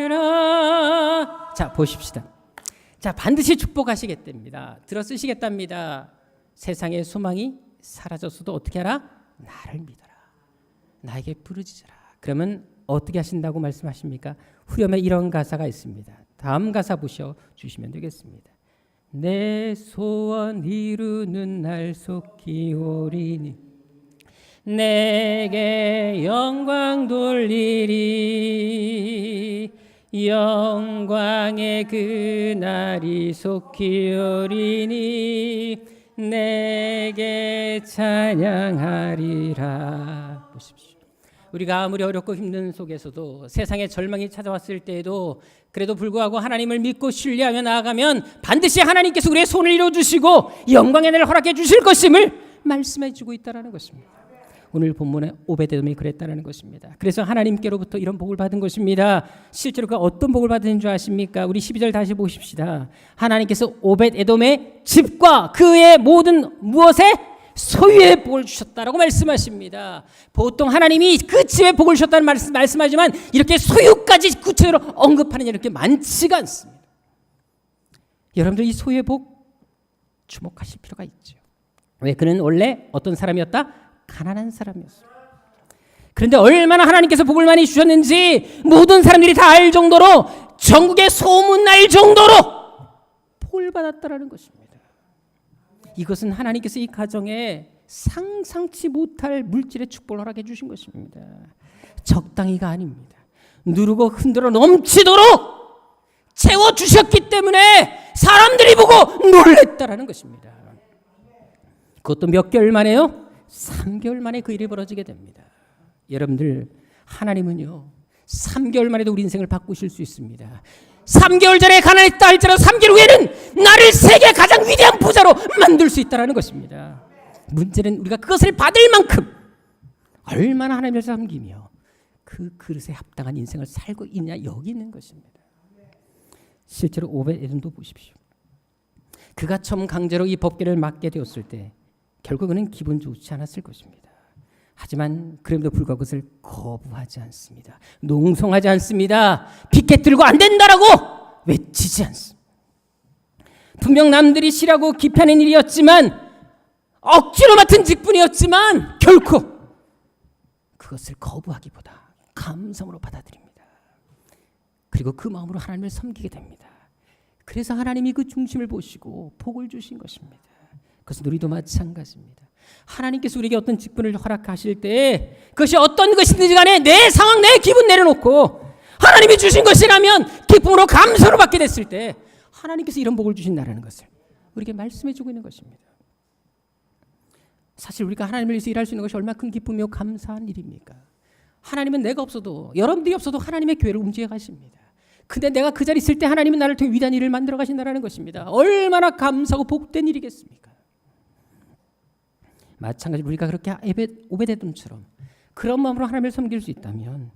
부르짖으라. 자, 보십시다. 자, 반드시 축복하시겠답니다. 들어쓰시겠답니다. 세상의 소망이 사라졌어도 어떻게 하라? 나를 믿어라. 나에게 부르짖으라. 그러면 어떻게 하신다고 말씀하십니까? 후렴에 이런 가사가 있습니다. 다음 가사 보셔주시면 되겠습니다. 내 소원 이루는 날 속히 오리니 내게 영광 돌리리. 영광의 그날이 속히 오리니 내게 찬양하리라. 보십시오. 우리가 아무리 어렵고 힘든 속에서도 세상에 절망이 찾아왔을 때에도 그래도 불구하고 하나님을 믿고 신뢰하며 나아가면 반드시 하나님께서 우리의 손을 이루어주시고 영광의 날을 허락해 주실 것임을 말씀해 주고 있다는 것입니다. 오늘 본문에 오베데돔이 그랬다는 것입니다. 그래서 하나님께로부터 이런 복을 받은 것입니다. 실제로 그 어떤 복을 받은 줄 아십니까? 우리 12절 다시 보십시다. 하나님께서 오베데돔의 집과 그의 모든 무엇에 소유의 복을 주셨다라고 말씀하십니다. 보통 하나님이 그 집에 복을 주셨다는 말씀하지만 이렇게 소유까지 구체적으로 언급하는 일이 이렇게 많지가 않습니다. 여러분들 이 소유의 복 주목하실 필요가 있죠. 왜? 그는 원래 어떤 사람이었다? 가난한 사람이었어요. 그런데 얼마나 하나님께서 복을 많이 주셨는지 모든 사람들이 다 알 정도로 전국에 소문날 정도로 복을 받았다라는 것입니다. 이것은 하나님께서 이 가정에 상상치 못할 물질의 축복을 허락해 주신 것입니다. 적당히가 아닙니다. 누르고 흔들어 넘치도록 채워주셨기 때문에 사람들이 보고 놀랬다라는 것입니다. 그것도 몇 개월 만에요? 3개월 만에 그 일이 벌어지게 됩니다. 여러분들 하나님은요 3개월 만에도 우리 인생을 바꾸실 수 있습니다. 3개월 전에 가난했다 할지라도 3개월 후에는 나를 세계 가장 위대한 부자로 만들 수 있다는 것입니다. 문제는 우리가 그것을 받을 만큼 얼마나 하나님을 섬기며 그 그릇에 합당한 인생을 살고 있냐 여기 있는 것입니다. 실제로 오베데돔도 보십시오. 그가 처음 강제로 이 법궤를 맡게 되었을 때 결국 그는 기분 좋지 않았을 것입니다. 하지만 그럼에도 불구하고 그것을 거부하지 않습니다. 농성하지 않습니다. 피켓 들고 안 된다라고 외치지 않습니다. 분명 남들이 싫어하고 기피하는 일이었지만 억지로 맡은 직분이었지만 결코 그것을 거부하기보다 감사함으로 받아들입니다. 그리고 그 마음으로 하나님을 섬기게 됩니다. 그래서 하나님이 그 중심을 보시고 복을 주신 것입니다. 그것은 우리도 마찬가지입니다. 하나님께서 우리에게 어떤 직분을 허락하실 때 그것이 어떤 것이든지 간에 내 상황, 내 기분 내려놓고 하나님이 주신 것이라면 기쁨으로 감사로 받게 됐을 때 하나님께서 이런 복을 주신다는 것을 우리에게 말씀해 주고 있는 것입니다. 사실 우리가 하나님을 위해서 일할 수 있는 것이 얼마나 큰 기쁨이요 감사한 일입니까? 하나님은 내가 없어도 여러분들이 없어도 하나님의 교회를 움직여 가십니다. 근데 내가 그 자리에 있을 때 하나님은 나를 통해 위대한 일을 만들어 가신다는 것입니다. 얼마나 감사하고 복된 일이겠습니까? 마찬가지로 우리가 그렇게 오베데돔처럼 그런 마음으로 하나님을 섬길 수 있다면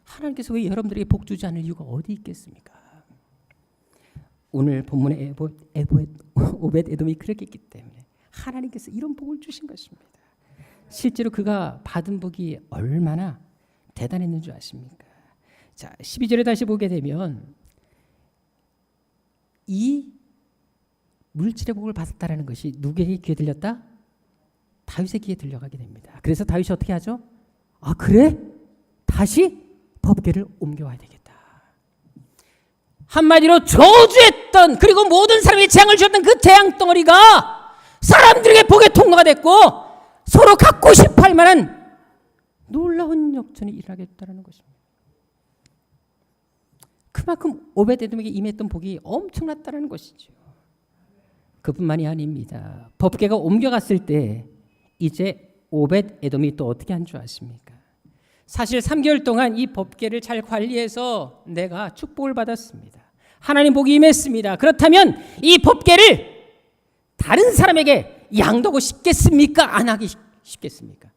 하나님께서 왜 여러분들에게 복 주지 않을 이유가 어디 있겠습니까? 오늘 본문의 오벳 에돔이 그렇게 했기 때문에 하나님께서 이런 복을 주신 것입니다. 실제로 그가 받은 복이 얼마나 대단했는 줄 아십니까? 자, 12절에 다시 보게 되면 이 물질의 복을 받았다라는 것이 누구에게 귀에 들렸다? 다윗의 귀에 들려가게 됩니다. 그래서 다윗이 어떻게 하죠? 아, 그래? 다시 법궤를 옮겨와야 되겠다. 한마디로 저주했던, 그리고 모든 사람에게 재앙을 주었던 그 재앙 덩어리가 사람들에게 복의 통로가 됐고 서로 갖고 싶어 할 만한 놀라운 역전이 일어나겠다는 것입니다. 그만큼 오벳에돔에게 임했던 복이 엄청났다는 것이죠. 그뿐만이 아닙니다. 법궤가 옮겨갔을 때 이제 오벳에돔이 또 어떻게 한 줄 아십니까? 사실 3개월 동안 이 법궤를 잘 관리해서 내가 축복을 받았습니다. 하나님 복이 임했습니다. 그렇다면 이 법궤를 다른 사람에게 양도하고 싶겠습니까? 안 하기 쉽겠습니까?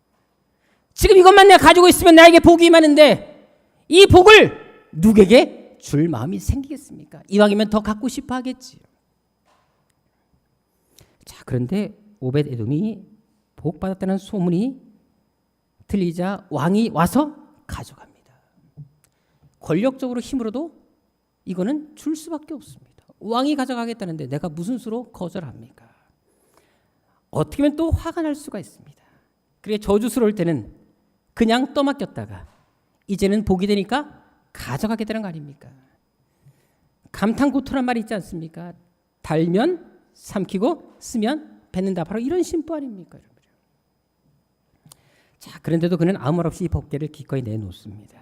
지금 이것만 내가 가지고 있으면 나에게 복이 임하는데 이 복을 누구에게 줄 마음이 생기겠습니까? 이왕이면 더 갖고 싶어 하겠지요. 자, 그런데 오벳에돔이 복 받았다는 소문이 들리자 왕이 와서 가져갑니다. 권력적으로 힘으로도 이거는 줄 수밖에 없습니다. 왕이 가져가겠다는데 내가 무슨 수로 거절합니까? 어떻게 하면 또 화가 날 수가 있습니다. 그게 저주스러울 때는 그냥 떠맡겼다가 이제는 복이 되니까 가져가겠다는 거 아닙니까? 감탄고토란 말이 있지 않습니까? 달면 삼키고 쓰면 뱉는다. 바로 이런 심보 아닙니까? 자, 그런데도 그는 아무 말 없이 이 법궤를 기꺼이 내놓습니다.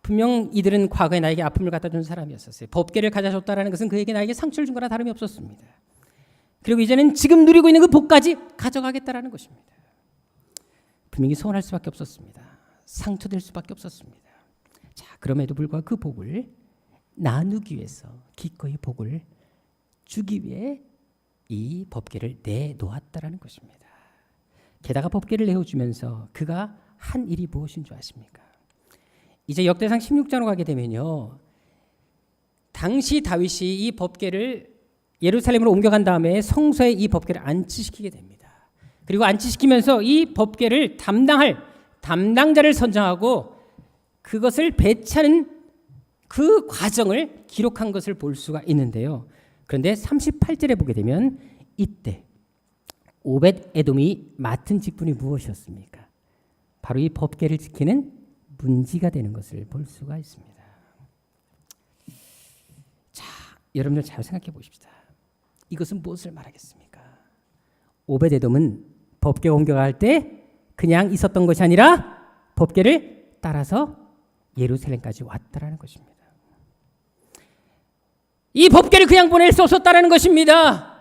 분명 이들은 과거에 나에게 아픔을 갖다 준 사람이었었어요. 법궤를 가져줬다는 것은 그에게 나에게 상처를 준 거나 다름이 없었습니다. 그리고 이제는 지금 누리고 있는 그 복까지 가져가겠다는 것입니다. 분명히 서운할 수밖에 없었습니다. 상처될 수밖에 없었습니다. 자, 그럼에도 불구하고 그 복을 나누기 위해서 기꺼이 복을 주기 위해 이 법궤를 내놓았다는 것입니다. 게다가 법궤를 내어주면서 그가 한 일이 무엇인 줄 아십니까? 이제 역대상 16장으로 가게 되면요, 당시 다윗이 이 법궤를 예루살렘으로 옮겨간 다음에 성소에 이 법궤를 안치시키게 됩니다. 그리고 안치시키면서 이 법궤를 담당할 담당자를 선정하고 그것을 배치하는 그 과정을 기록한 것을 볼 수가 있는데요. 그런데 38절에 보게 되면 이때 오벳에돔이 맡은 직분이 무엇이었습니까? 바로 이 법궤를 지키는 문지가 되는 것을 볼 수가 있습니다. 자, 여러분들 잘 생각해 보십시다. 이것은 무엇을 말하겠습니까? 오벳에돔은 법궤가 옮겨갈 때 그냥 있었던 것이 아니라 법궤를 따라서 예루살렘까지 왔다라는 것입니다. 이 법궤를 그냥 보낼 수 없었다라는 것입니다.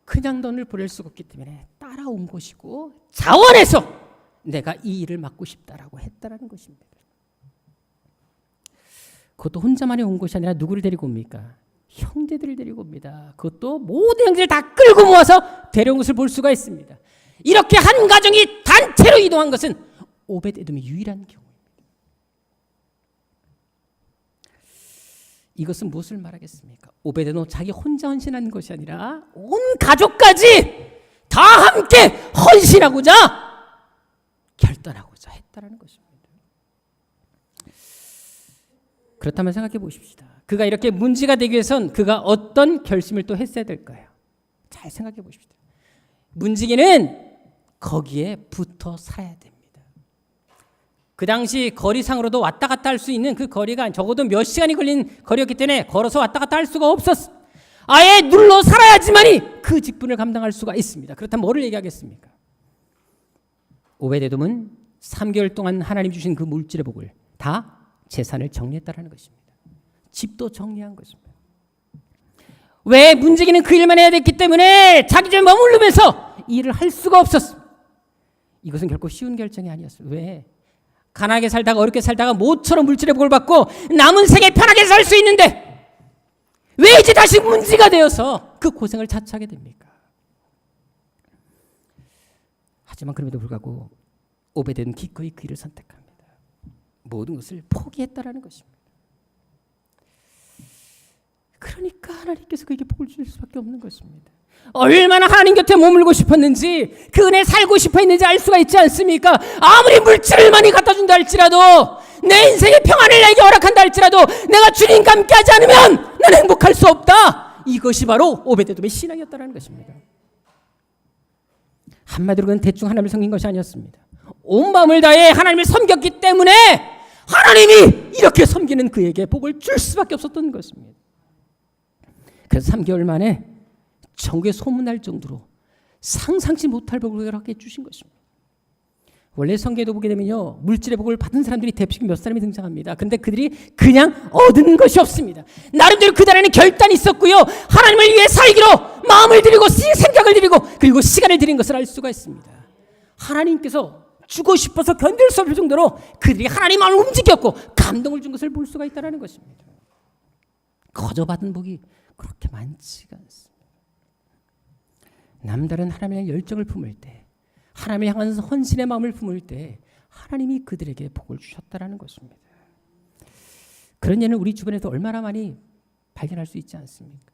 그냥 너를 보낼 수가 없기 때문에 따라온 것이고 자원해서 내가 이 일을 맡고 싶다라고 했다라는 것입니다. 그것도 혼자만이 온 것이 아니라 누구를 데리고 옵니까? 형제들을 데리고 옵니다. 그것도 모든 형제를 다 끌고 모아서 데려온 것을 볼 수가 있습니다. 이렇게 한 가정이 단체로 이동한 것은 오벳에돔의 유일한 경우입니다. 이것은 무엇을 말하겠습니까? 오벳에돔 자기 혼자 헌신하는 것이 아니라 온 가족까지 다 함께 헌신하고자 결단하고자 했다라는 것입니다. 그렇다면 생각해 보십시다. 그가 이렇게 문지가 되기 위해선 그가 어떤 결심을 또 했어야 될까요? 잘 생각해 보십시다. 문지기는 거기에 붙어 살아야 됩니다. 그 당시 거리상으로도 왔다 갔다 할 수 있는 그 거리가 적어도 몇 시간이 걸린 거리였기 때문에 걸어서 왔다 갔다 할 수가 없었어. 아예 눌러 살아야지만이 그 직분을 감당할 수가 있습니다. 그렇다면 뭐를 얘기하겠습니까? 오벳에돔은 3개월 동안 하나님 주신 그 물질의 복을 다 재산을 정리했다라는 것입니다. 집도 정리한 것입니다. 왜? 문지기는 그 일만 해야 됐기 때문에 자기 집에 머무르면서 일을 할 수가 없었습니다. 이것은 결코 쉬운 결정이 아니었어요. 왜? 가난하게 살다가 어렵게 살다가 모처럼 물질의 복을 받고 남은 생에 편하게 살 수 있는데 왜 이제 다시 문지가 되어서 그 고생을 자처하게 됩니까? 하지만 그럼에도 불구하고 오벳에돔은 기꺼이 그 일을 선택합니다. 모든 것을 포기했다라는 것입니다. 그러니까 하나님께서 그에게 복을 줄 수밖에 없는 것입니다. 얼마나 하나님 곁에 머물고 싶었는지, 그 은혜 살고 싶어 했는지 알 수가 있지 않습니까? 아무리 물질을 많이 갖다 준다 할지라도, 내 인생의 평안을 내게 허락한다 할지라도 내가 주님과 함께 하지 않으면 나는 행복할 수 없다. 이것이 바로 오베데돔의 신앙이었다는 것입니다. 한마디로 그는 대충 하나님을 섬긴 것이 아니었습니다. 온 마음을 다해 하나님을 섬겼기 때문에 하나님이 이렇게 섬기는 그에게 복을 줄 수밖에 없었던 것입니다. 그래서 3개월 만에 전국에 소문날 정도로 상상치 못할 복을 허락해 주신 것입니다. 원래 성경에도 보게 되면요, 물질의 복을 받은 사람들이 대표적인 몇 사람이 등장합니다. 그런데 그들이 그냥 얻은 것이 없습니다. 나름대로 그 자리에는 결단이 있었고요, 하나님을 위해 살기로 마음을 들이고 생각을 들이고 그리고 시간을 들인 것을 알 수가 있습니다. 하나님께서 주고 싶어서 견딜 수 없을 정도로 그들이 하나님 마음을 움직였고 감동을 준 것을 볼 수가 있다는 것입니다. 거저 받은 복이 그렇게 많지가 않습니다. 남다른 하나님의 열정을 품을 때, 하나님을 향한 헌신의 마음을 품을 때 하나님이 그들에게 복을 주셨다라는 것입니다. 그런 예는 우리 주변에도 얼마나 많이 발견할 수 있지 않습니까?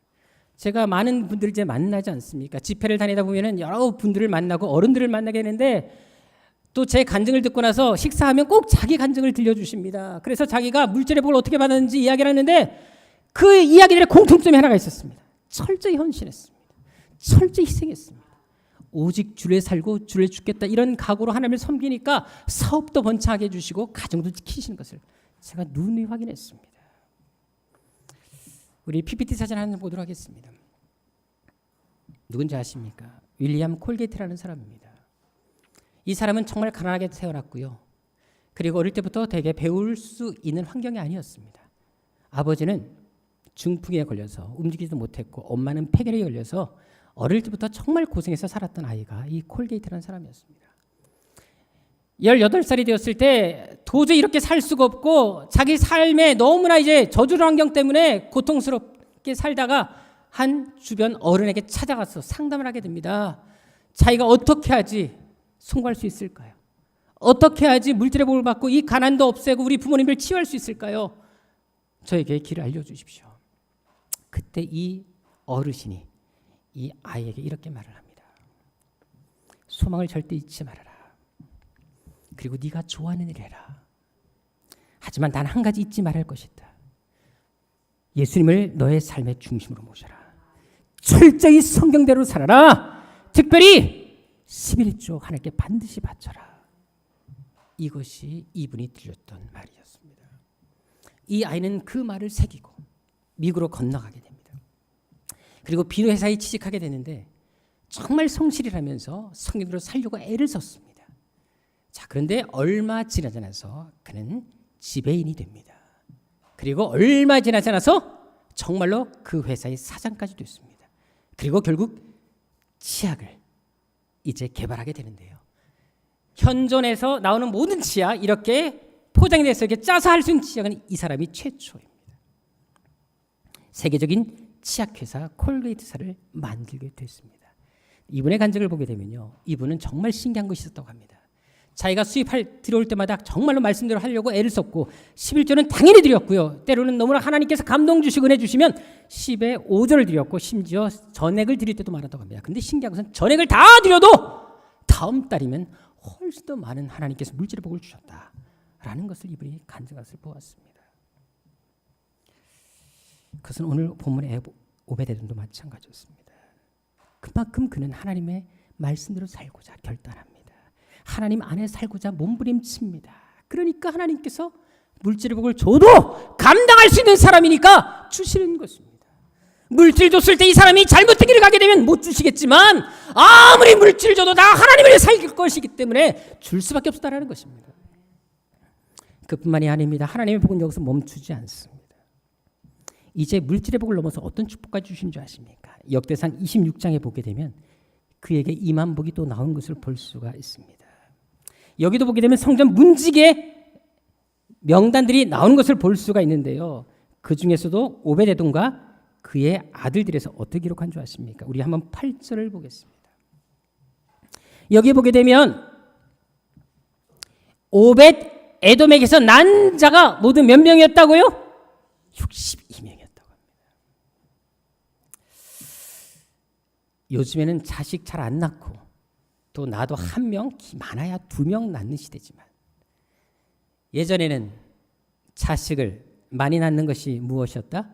제가 많은 분들을 이제 만나지 않습니까? 집회를 다니다 보면은 여러 분들을 만나고 어른들을 만나게 되는데, 또 제 간증을 듣고 나서 식사하면 꼭 자기 간증을 들려주십니다. 그래서 자기가 물질의 복을 어떻게 받았는지 이야기를 하는데, 그 이야기들의 공통점이 하나가 있었습니다. 철저히 헌신했습니다. 철저히 희생했습니다. 오직 주를 살고 주를 죽겠다, 이런 각오로 하나님을 섬기니까 사업도 번창하게 해주시고 가정도 지키시는 것을 제가 눈이 확인했습니다. 우리 PPT 사진 하나 보도록 하겠습니다. 누군지 아십니까? 윌리엄 콜게이트라는 사람입니다. 이 사람은 정말 가난하게 태어났고요, 그리고 어릴 때부터 되게 배울 수 있는 환경이 아니었습니다. 아버지는 중풍에 걸려서 움직이지도 못했고, 엄마는 폐결에 걸려서 어릴 때부터 정말 고생해서 살았던 아이가 이 콜게이트라는 사람이었습니다. 18살이 되었을 때 도저히 이렇게 살 수가 없고 자기 삶에 너무나 이제 저주를 환경 때문에 고통스럽게 살다가 한 주변 어른에게 찾아가서 상담을 하게 됩니다. 자기가 어떻게 하지 송구할 수 있을까요? 어떻게 하지 물질의 복을 받고 이 가난도 없애고 우리 부모님을 치유할 수 있을까요? 저에게 길을 알려주십시오. 그때 이 어르신이 이 아이에게 이렇게 말을 합니다. 소망을 절대 잊지 말아라. 그리고 네가 좋아하는 일 해라. 하지만 단 한 가지 잊지 말할 것이다. 예수님을 너의 삶의 중심으로 모셔라. 철저히 성경대로 살아라. 특별히 11조 하나님께 반드시 바쳐라. 이것이 이분이 들렸던 말이었습니다. 이 아이는 그 말을 새기고 미국으로 건너가게 됩니다. 그리고 비누 회사에 취직하게 되는데 정말 성실이라면서 성경대로 살려고 애를 썼습니다. 자, 그런데 얼마 지나지 않아서 그는 지배인이 됩니다. 그리고 얼마 지나지 않아서 정말로 그 회사의 사장까지 됐습니다. 그리고 결국 치약을 이제 개발하게 되는데요. 현존에서 나오는 모든 치약, 이렇게 포장이 돼서 이렇게 짜서 할 수 있는 치약은 이 사람이 최초입니다. 세계적인 치약회사 콜게이트사를 만들게 됐습니다. 이분의 간증을 보게 되면요, 이분은 정말 신기한 것이 있었다고 합니다. 자기가 들어올 때마다 정말로 말씀대로 하려고 애를 썼고 11조는 당연히 드렸고요, 때로는 너무나 하나님께서 감동 주시고 은혜 주시면 10의 5조를 드렸고 심지어 전액을 드릴 때도 많았다고 합니다. 근데 신기한 것은 전액을 다 드려도 다음 달이면 훨씬 더 많은 하나님께서 물질의 복을 주셨다라는 것을 이분이 간증한 것을 보았습니다. 그것은 오늘 본문의 오베데돔도 마찬가지였습니다. 그만큼 그는 하나님의 말씀대로 살고자 결단합니다. 하나님 안에 살고자 몸부림칩니다. 그러니까 하나님께서 물질의 복을 줘도 감당할 수 있는 사람이니까 주시는 것입니다. 물질 줬을 때 이 사람이 잘못된 길을 가게 되면 못 주시겠지만 아무리 물질 줘도 나 하나님을 위해 살 것이기 때문에 줄 수밖에 없다라는 것입니다. 그뿐만이 아닙니다. 하나님의 복은 여기서 멈추지 않습니다. 이제 물질의 복을 넘어서 어떤 축복까지 주신 줄 아십니까? 역대상 26장에 보게 되면 그에게 임한 복이 또 나온 것을 볼 수가 있습니다. 여기도 보게 되면 성전 문지기의 명단들이 나오는 것을 볼 수가 있는데요, 그 중에서도 오베데돔과 그의 아들들에서 어떻게 기록한 줄 아십니까? 우리 한번 8절을 보겠습니다. 여기 보게 되면 오벳 에돔에게서 난 자가 모두 몇 명이었다고요? 62명이었다고 합니다. 요즘에는 자식 잘 안 낳고 또 나도 한 명, 많아야 2명 낳는 시대지만 예전에는 자식을 많이 낳는 것이 무엇이었다?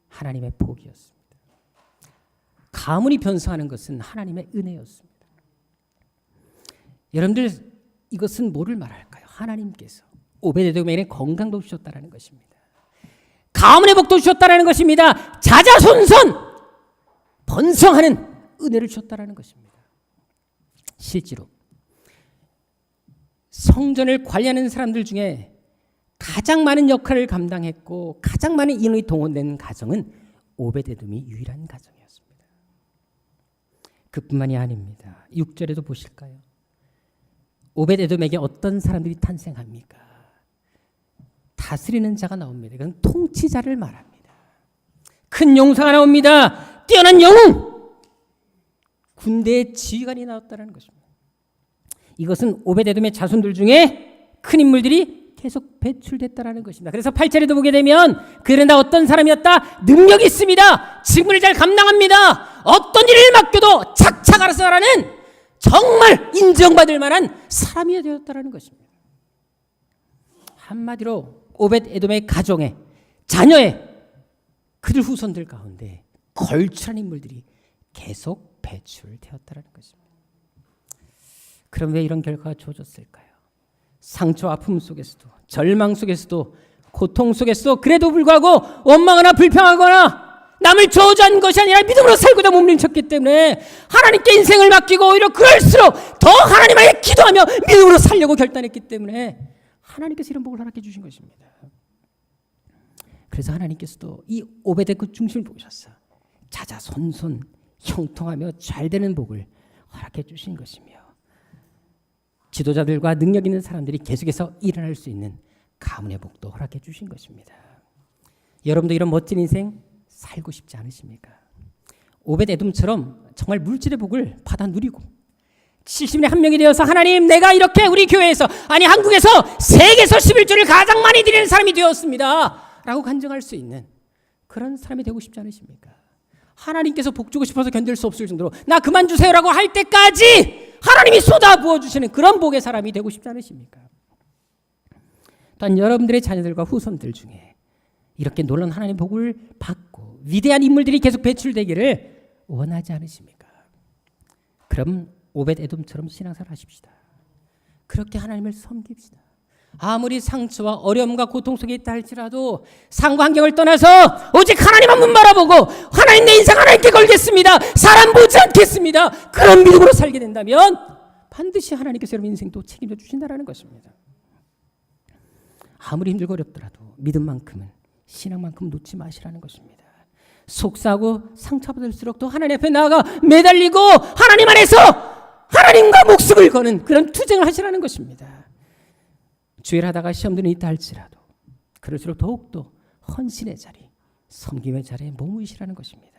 하나님의 복이었습니다. 가문이 변성하는 것은 하나님의 은혜였습니다. 여러분들 이것은 뭐를 말할까요? 하나님께서 오베데돔에게 건강도 주셨다라는 것입니다. 가문의 복도 주셨다라는 것입니다. 자자손손 번성하는 은혜를 주셨다라는 것입니다. 실제로 성전을 관리하는 사람들 중에 가장 많은 역할을 감당했고 가장 많은 인원이 동원된 가정은 오베데돔이 유일한 가정이었습니다. 그뿐만이 아닙니다. 6절에도 보실까요? 오베데돔에게 어떤 사람들이 탄생합니까? 다스리는 자가 나옵니다. 이건 통치자를 말합니다. 큰 용사가 나옵니다. 뛰어난 영웅, 군대의 지휘관이 나왔다는 것입니다. 이것은 오베데돔의 자손들 중에 큰 인물들이 계속 배출됐다는 것입니다. 그래서 8절에도 보게 되면 그는 다 어떤 사람이었다? 능력이 있습니다. 직무를 잘 감당합니다. 어떤 일을 맡겨도 착착 알아서 하라는 정말 인정받을 만한 사람이 되었다는 것입니다. 한마디로 오벳에돔의 가정에, 자녀에, 그들 후손들 가운데 걸출한 인물들이 계속 배출되었다는 것입니다. 그럼 왜 이런 결과가 주어졌을까요? 상처 아픔 속에서도, 절망 속에서도, 고통 속에서도 그래도 불구하고 원망하거나 불평하거나 남을 저주한 것이 아니라 믿음으로 살고자 몸부림쳤기 때문에 하나님께 인생을 맡기고 오히려 그럴수록 더 하나님에게 기도하며 믿음으로 살려고 결단했기 때문에 하나님께서 이런 복을 허락해 주신 것입니다. 그래서 하나님께서도 이 오베데돔 그 중심을 보셨어. 자자손손 형통하며 잘되는 복을 허락해 주신 것이며 지도자들과 능력 있는 사람들이 계속해서 일어날 수 있는 가문의 복도 허락해 주신 것입니다. 여러분도 이런 멋진 인생 살고 싶지 않으십니까? 오벳에돔처럼 정말 물질의 복을 받아 누리고 70인의 한 명이 되어서 하나님 내가 이렇게 우리 교회에서 아니 한국에서 세계에서 11조를 가장 많이 드리는 사람이 되었습니다 라고 간증할 수 있는 그런 사람이 되고 싶지 않으십니까? 하나님께서 복 주고 싶어서 견딜 수 없을 정도로 나 그만 주세요라고 할 때까지 하나님이 쏟아 부어주시는 그런 복의 사람이 되고 싶지 않으십니까? 또한 여러분들의 자녀들과 후손들 중에 이렇게 놀라운 하나님의 복을 받고 위대한 인물들이 계속 배출되기를 원하지 않으십니까? 그럼 오벳에돔처럼 신앙생활 하십시다. 그렇게 하나님을 섬깁시다. 아무리 상처와 어려움과 고통 속에 있다 할지라도 상과 환경을 떠나서 오직 하나님만 문 바라보고 하나님 내 인생 하나님께 걸겠습니다. 사람 보지 않겠습니다. 그런 믿음으로 살게 된다면 반드시 하나님께서 여러분 인생도 책임져 주신다는 것입니다. 아무리 힘들고 어렵더라도 믿음만큼은 신앙만큼 놓지 마시라는 것입니다. 속상하고 상처받을수록 또 하나님 앞에 나아가 매달리고 하나님 안에서 하나님과 목숨을 거는 그런 투쟁을 하시라는 것입니다. 주일 하다가 시험들이 있다 할지라도 그럴수록 더욱더 헌신의 자리, 섬김의 자리에 머무시라는 것입니다.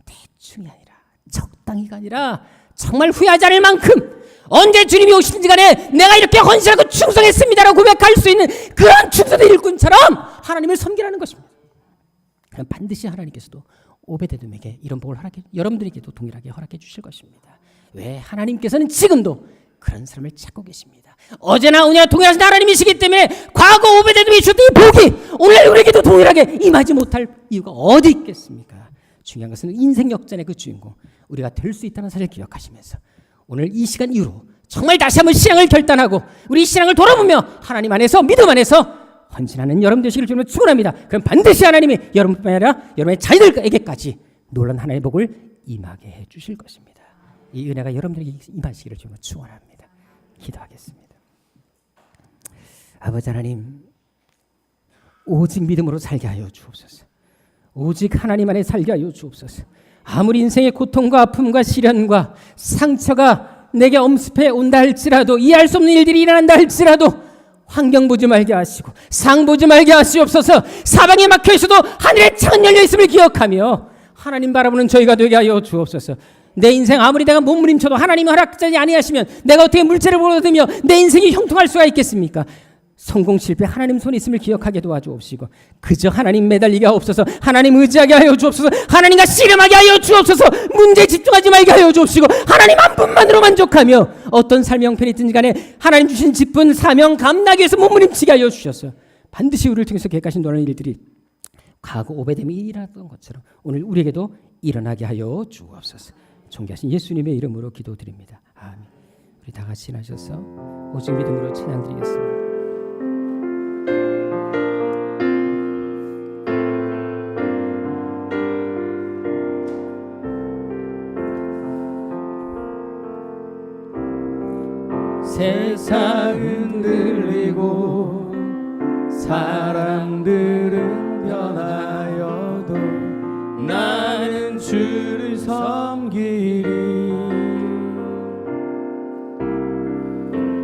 대충이 아니라 적당히가 아니라 정말 후회하지 않을 만큼 언제 주님이 오시든지 간에 내가 이렇게 헌신하고 충성했습니다라고 고백할 수 있는 그런 충성의 일꾼처럼 하나님을 섬기라는 것입니다. 그럼 반드시 하나님께서도 오베데돔에게 이런 복을 허락해 여러분들에게도 동일하게 허락해 주실 것입니다. 왜? 하나님께서는 지금도 그런 사람을 찾고 계십니다. 어제나 오늘나 동일하신 하나님이시기 때문에 과거 오베데돔이 주셨던 이 복이 오늘 우리에게도 동일하게 임하지 못할 이유가 어디 있겠습니까? 중요한 것은 인생 역전의 그 주인공 우리가 될 수 있다는 사실을 기억하시면서 오늘 이 시간 이후로 정말 다시 한번 신앙을 결단하고 우리 신앙을 돌아보며 하나님 안에서 믿음 안에서 헌신하는 여러분 되시기를 주님으로 축원합니다. 그럼 반드시 하나님이 여러분뿐만 아니라 여러분의 자녀들에게까지 놀라운 하나님의 복을 임하게 해 주실 것입니다. 이 은혜가 여러분들에게 임하시기를 주님으로 축원합니다. 기도하겠습니다. 아버지 하나님, 오직 믿음으로 살게 하여 주옵소서. 오직 하나님 안에 살게 하여 주옵소서. 아무리 인생의 고통과 아픔과 시련과 상처가 내게 엄습해 온다 할지라도 이해할 수 없는 일들이 일어난다 할지라도 환경 보지 말게 하시고 상 보지 말게 하시옵소서. 사방에 막혀 있어도 하늘의 창은 열려 있음을 기억하며 하나님 바라보는 저희가 되게 하여 주옵소서. 내 인생 아무리 내가 몸부림쳐도 하나님이 허락하지 아니하시면 내가 어떻게 물질을 얻으며 내 인생이 형통할 수가 있겠습니까? 성공 실패 하나님 손에 있음을 기억하게 도와주옵시고 그저 하나님 매달리게 하옵소서. 하나님 의지하게 하여 주옵소서. 하나님과 씨름하게 하여 주옵소서. 문제에 집중하지 말게 하여 주옵시고 하나님 한 분만으로 만족하며 어떤 삶의 형편이 있든지 간에 하나님 주신 직분 사명 감당하기 위해서 몸부림치게 하여 주셔서 반드시 우리를 통해서 계획하신 놀라운 일들이 과거 오베데돔이 일어났던 것처럼 오늘 우리에게도 일어나게 하여 주옵소서. 존귀하신 예수님의 이름으로 기도드립니다. 아멘. 우리 다 같이 일어나셔서 오직 믿음으로 찬양드리겠습니다. 세상은 흔들리고 사람들은 변하여도 나는 주를 섬기리.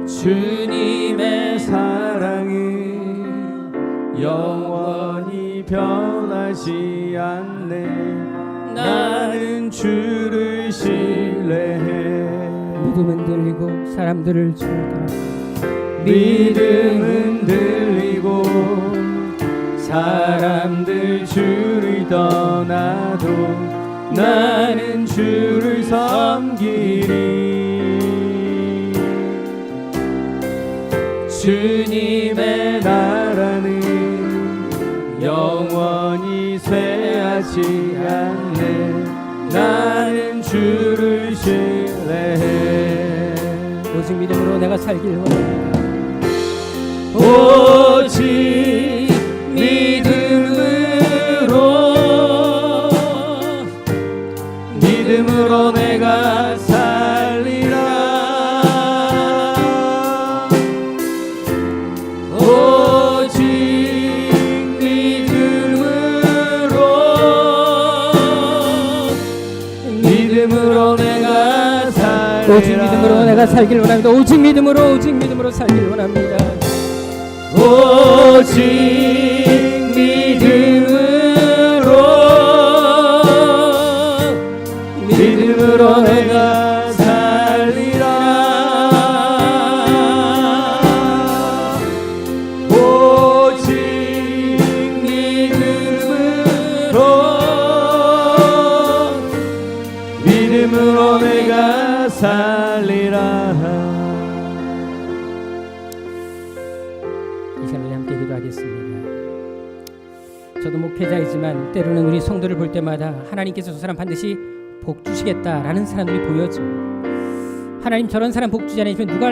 주님의 사랑이 영원히 변하지 않네. 나는 주를 신뢰해. 믿음은 들리고 사람들을 주더라. 믿음은 들리고 사람들 주를 떠나도 나는 주를 섬기리. 주님의 나라는 영원히 쇠하지 않네. 나는 주를 신뢰해. 오직 믿음으로 내가 살길 원합니다. 오직 믿음으로 내가 살리라. 오직 믿음으로 내가 살리라. 오직 믿음으로 내가 살길 원합니다. 오직 믿음으로 살길 원합니다. 오직 믿음으로 내가 살리라. 오직 믿음으로 내가 살리라. 이 시간에 함께 기도하겠습니다. 저도 목회자이지만 때로는 우리 성도를 볼 때마다 하나님께서 저 사람 반드시 복 주시겠다라는 사람들이 보여집니다. 하나님 저런 사람 복 주지 않으시면 누가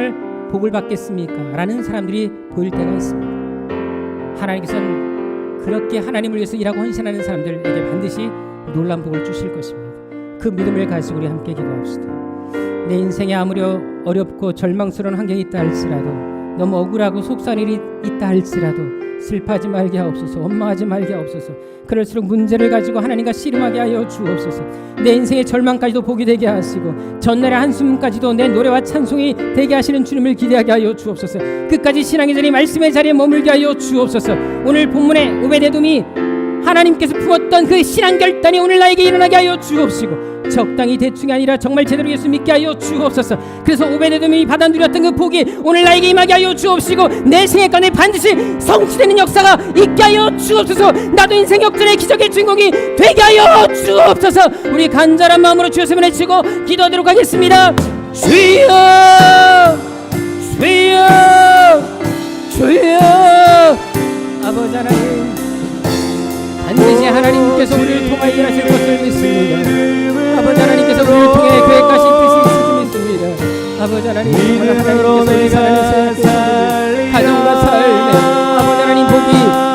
복을 받겠습니까? 라는 사람들이 보일 때가 있습니다. 하나님께서는 그렇게 하나님을 위해서 일하고 헌신하는 사람들에게 반드시 놀라운 복을 주실 것입니다. 그 믿음을 가지고 우리 함께 기도합시다. 내 인생에 아무리 어렵고 절망스러운 환경이 있다 할지라도, 너무 억울하고 속상한 일이 있다 할지라도 슬퍼하지 말게 하옵소서. 원망하지 말게 하옵소서. 그럴수록 문제를 가지고 하나님과 씨름하게 하여 주옵소서. 내 인생의 절망까지도 복이 되게 하시고 전날의 한숨까지도 내 노래와 찬송이 되게 하시는 주님을 기대하게 하여 주옵소서. 끝까지 신앙의 자리, 말씀의 자리에 머물게 하여 주옵소서. 오늘 본문에 오베데돔이 하나님께서 품었던 그 신앙 결단이 오늘 나에게 일어나게 하여 주옵시고, 적당히 대충이 아니라 정말 제대로 예수 믿게 하여 주옵소서. 그래서 오베데돔이 받아 누렸던 그 복이 오늘 나에게 임하게 하여 주옵시고, 내 생애 가운데 반드시 성취되는 역사가 있게 하여 주옵소서. 나도 인생 역전의 기적의 주인공이 되게 하여 주옵소서. 우리 간절한 마음으로 주여 세번 외치고 기도하도록 하겠습니다. 주여 주여 주여. 아버지 하나님, 반드시 하나님께서 우리를 통하여 일하실 것을 믿습니다. 아버지 하나님께서 우리를 통해 계획하신 뜻이 있을 줄 믿습니다. 아버지 하나님, 정말 하나님께서 우리 사랑의 생활, 가정과 삶에 아버지 하나님 복이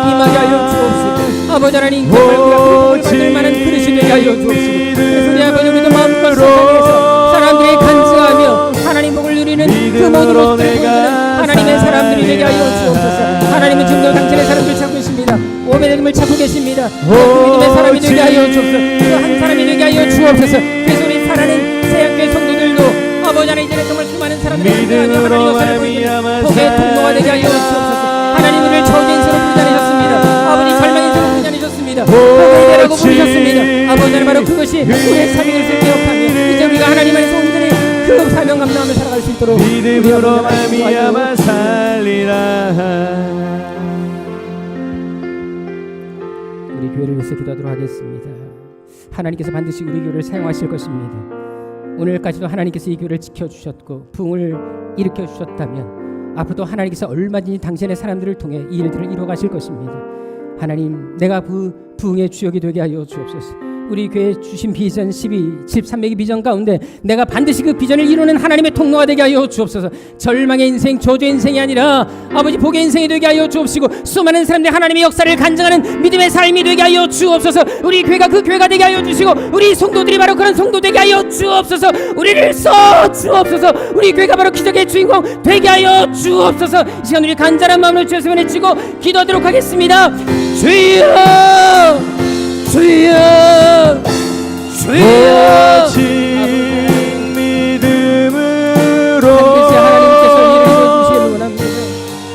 임하게 하여 주옵시고, 아버지 하나님 정말 우리가 복을 받을 만한 그릇이 되게 하여 주옵시고, 그래서 우리 아버지 우리도 마음껏 세상에서 사람들이 간증하며 하나님 복을 누리는 그 모든 모습을 보여주는 하나님의 사람들이 되게 하여 주옵소서. 하나님은 지금도 당신의 사람들을 찾고 있습니다. 오베데돔을 찾고 계십니다. 그 믿음의 사람이 되게 하여 주옵소서. 그 한 사람이 되게 하여 주옵소서. 그래서 우리 사랑하는 새학교의 성도들도 아버지 하나님, 이제는 정말 수많은 사람들이 함께하며 하나님 역사를 보여주는 복의 통로가 되게 하여 주옵소서. 하나님 우리를 저주의 인생으로 부르지 않으셨습니다. 아버지 절망의 인생으로 부르지 않으셨습니다. 복의 이라고 부르셨습니다. 아버지 하나님, 바로 그것이 우리의 삶의 것을 기억하며 이제 우리가 하나님 안에서 온전히 그 사명 감당하며 살아갈 수 있도록 믿음으로 말미암아 살리라. 우리 교회를 위해서 기도하도록 하겠습니다. 하나님께서 반드시 우리 교회를 사용하실 것입니다. 오늘까지도 하나님께서 이 교회를 지켜주셨고 부흥을 일으켜주셨다면 앞으로도 하나님께서 얼마든지 당신의 사람들을 통해 이 일들을 이루어가실 것입니다. 하나님, 내가 그 부흥의 주역이 되게 하여 주옵소서. 우리 교회에 주신 비전 13명의 비전 가운데 내가 반드시 그 비전을 이루는 하나님의 통로가 되게 하여 주옵소서. 절망의 인생, 저주의 인생이 아니라 아버지 복의 인생이 되게 하여 주옵시고 수많은 사람들이 하나님의 역사를 간증하는 믿음의 삶이 되게 하여 주옵소서. 우리 교회가 그 교회가 되게 하여 주시고 우리 성도들이 바로 그런 성도 되게 하여 주옵소서. 우리를 써 주옵소서. 우리 교회가 바로 기적의 주인공 되게 하여 주옵소서. 이 시간 우리 간절한 마음으로 주여 손에 치고 기도하도록 하겠습니다. 주여 주여 주여 오직 믿음으로 하나님께서 일을 이루어주시길 원합니다.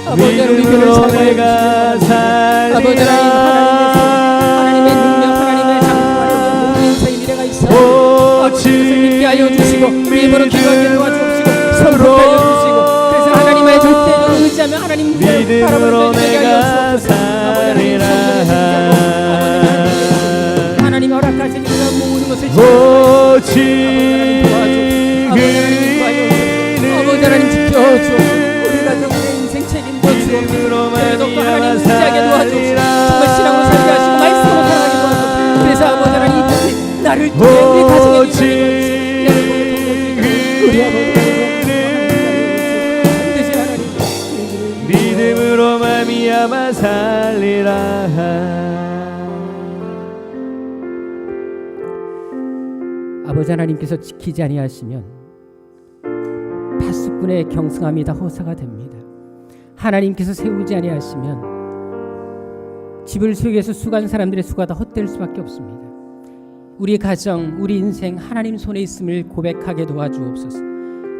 아버지 우리 교회를 사랑해 주시옵소서. 아버지 하나님의 능력 하나님의 장수하는 모든 인생의 미래가 있어 아버지 그것을 믿게 하여 주시고 일부러 기도하게 도와주시고 성공하게 하여 주시고 그래서 하나님의 절대로 의지하며 하나님 믿음으로 내가 살리라. 하나님 허락하시니 모든 것을 오직 아버지 하나님 지켜주옵소서. 우리 가정의 인생 책임져 주옵소서. 더욱더 하나님 의지하게 도와주옵소서. 정말 신앙으로 살게 하시고 말씀으로 살아가게 도와주옵소서. 그래서 아버지 하나님 나를 통해 우리 가정의 우리 아버지 반드시 하나님 믿음으로 말미암아 살리라. 아버지 하나님께서 지키지 아니하시면 파수꾼의 경성함이 다 허사가 됩니다. 하나님께서 세우지 아니하시면 집을 세우기 위해서 수고한 사람들의 수고가 다 헛될 수밖에 없습니다. 우리 가정, 우리 인생 하나님 손에 있음을 고백하게 도와주옵소서.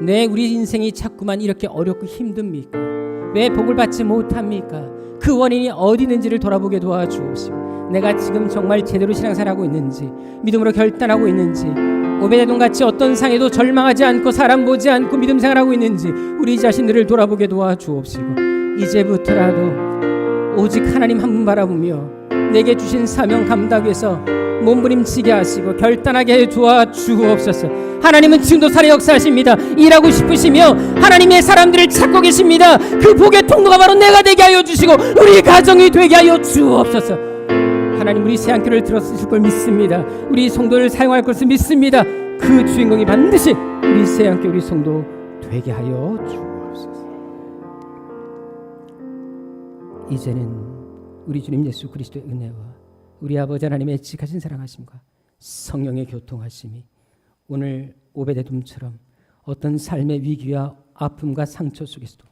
내 우리 인생이 자꾸만 이렇게 어렵고 힘듭니까? 왜 복을 받지 못합니까? 그 원인이 어디 있는지를 돌아보게 도와주옵시고 내가 지금 정말 제대로 신앙생활하고 있는지 믿음으로 결단하고 있는지 오베데돔 같이 어떤 상에도 절망하지 않고 사람 보지 않고 믿음 생활하고 있는지 우리 자신들을 돌아보게 도와주옵시고 이제부터라도 오직 하나님 한 분 바라보며 내게 주신 사명 감당 위해서 몸부림치게 하시고 결단하게 해 도와주옵소서. 하나님은 지금도 살아 역사하십니다. 일하고 싶으시며 하나님의 사람들을 찾고 계십니다. 그 복의 통로가 바로 내가 되게 하여 주시고 우리 가정이 되게 하여 주옵소서. 하나님 우리 새한교를 들었을 걸 믿습니다. 우리 성도를 사용할 것을 믿습니다. 그 주인공이 반드시 우리 새한교 우리 성도 되게 하여 주옵소서. 이제는 우리 주님 예수 그리스도의 은혜와 우리 아버지 하나님의 지극하신 사랑하심과 성령의 교통하심이 오늘 오베데돔처럼 어떤 삶의 위기와 아픔과 상처 속에서도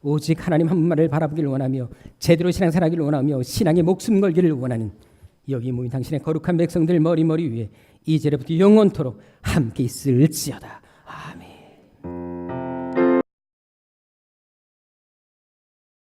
오직 하나님 한 분만을 바라보기를 원하며 제대로 신앙생활하기를 원하며 신앙에 목숨 걸기를 원하는 여기 모인 당신의 거룩한 백성들 머리 위에 이제로부터 영원토록 함께 있을지어다. 아멘.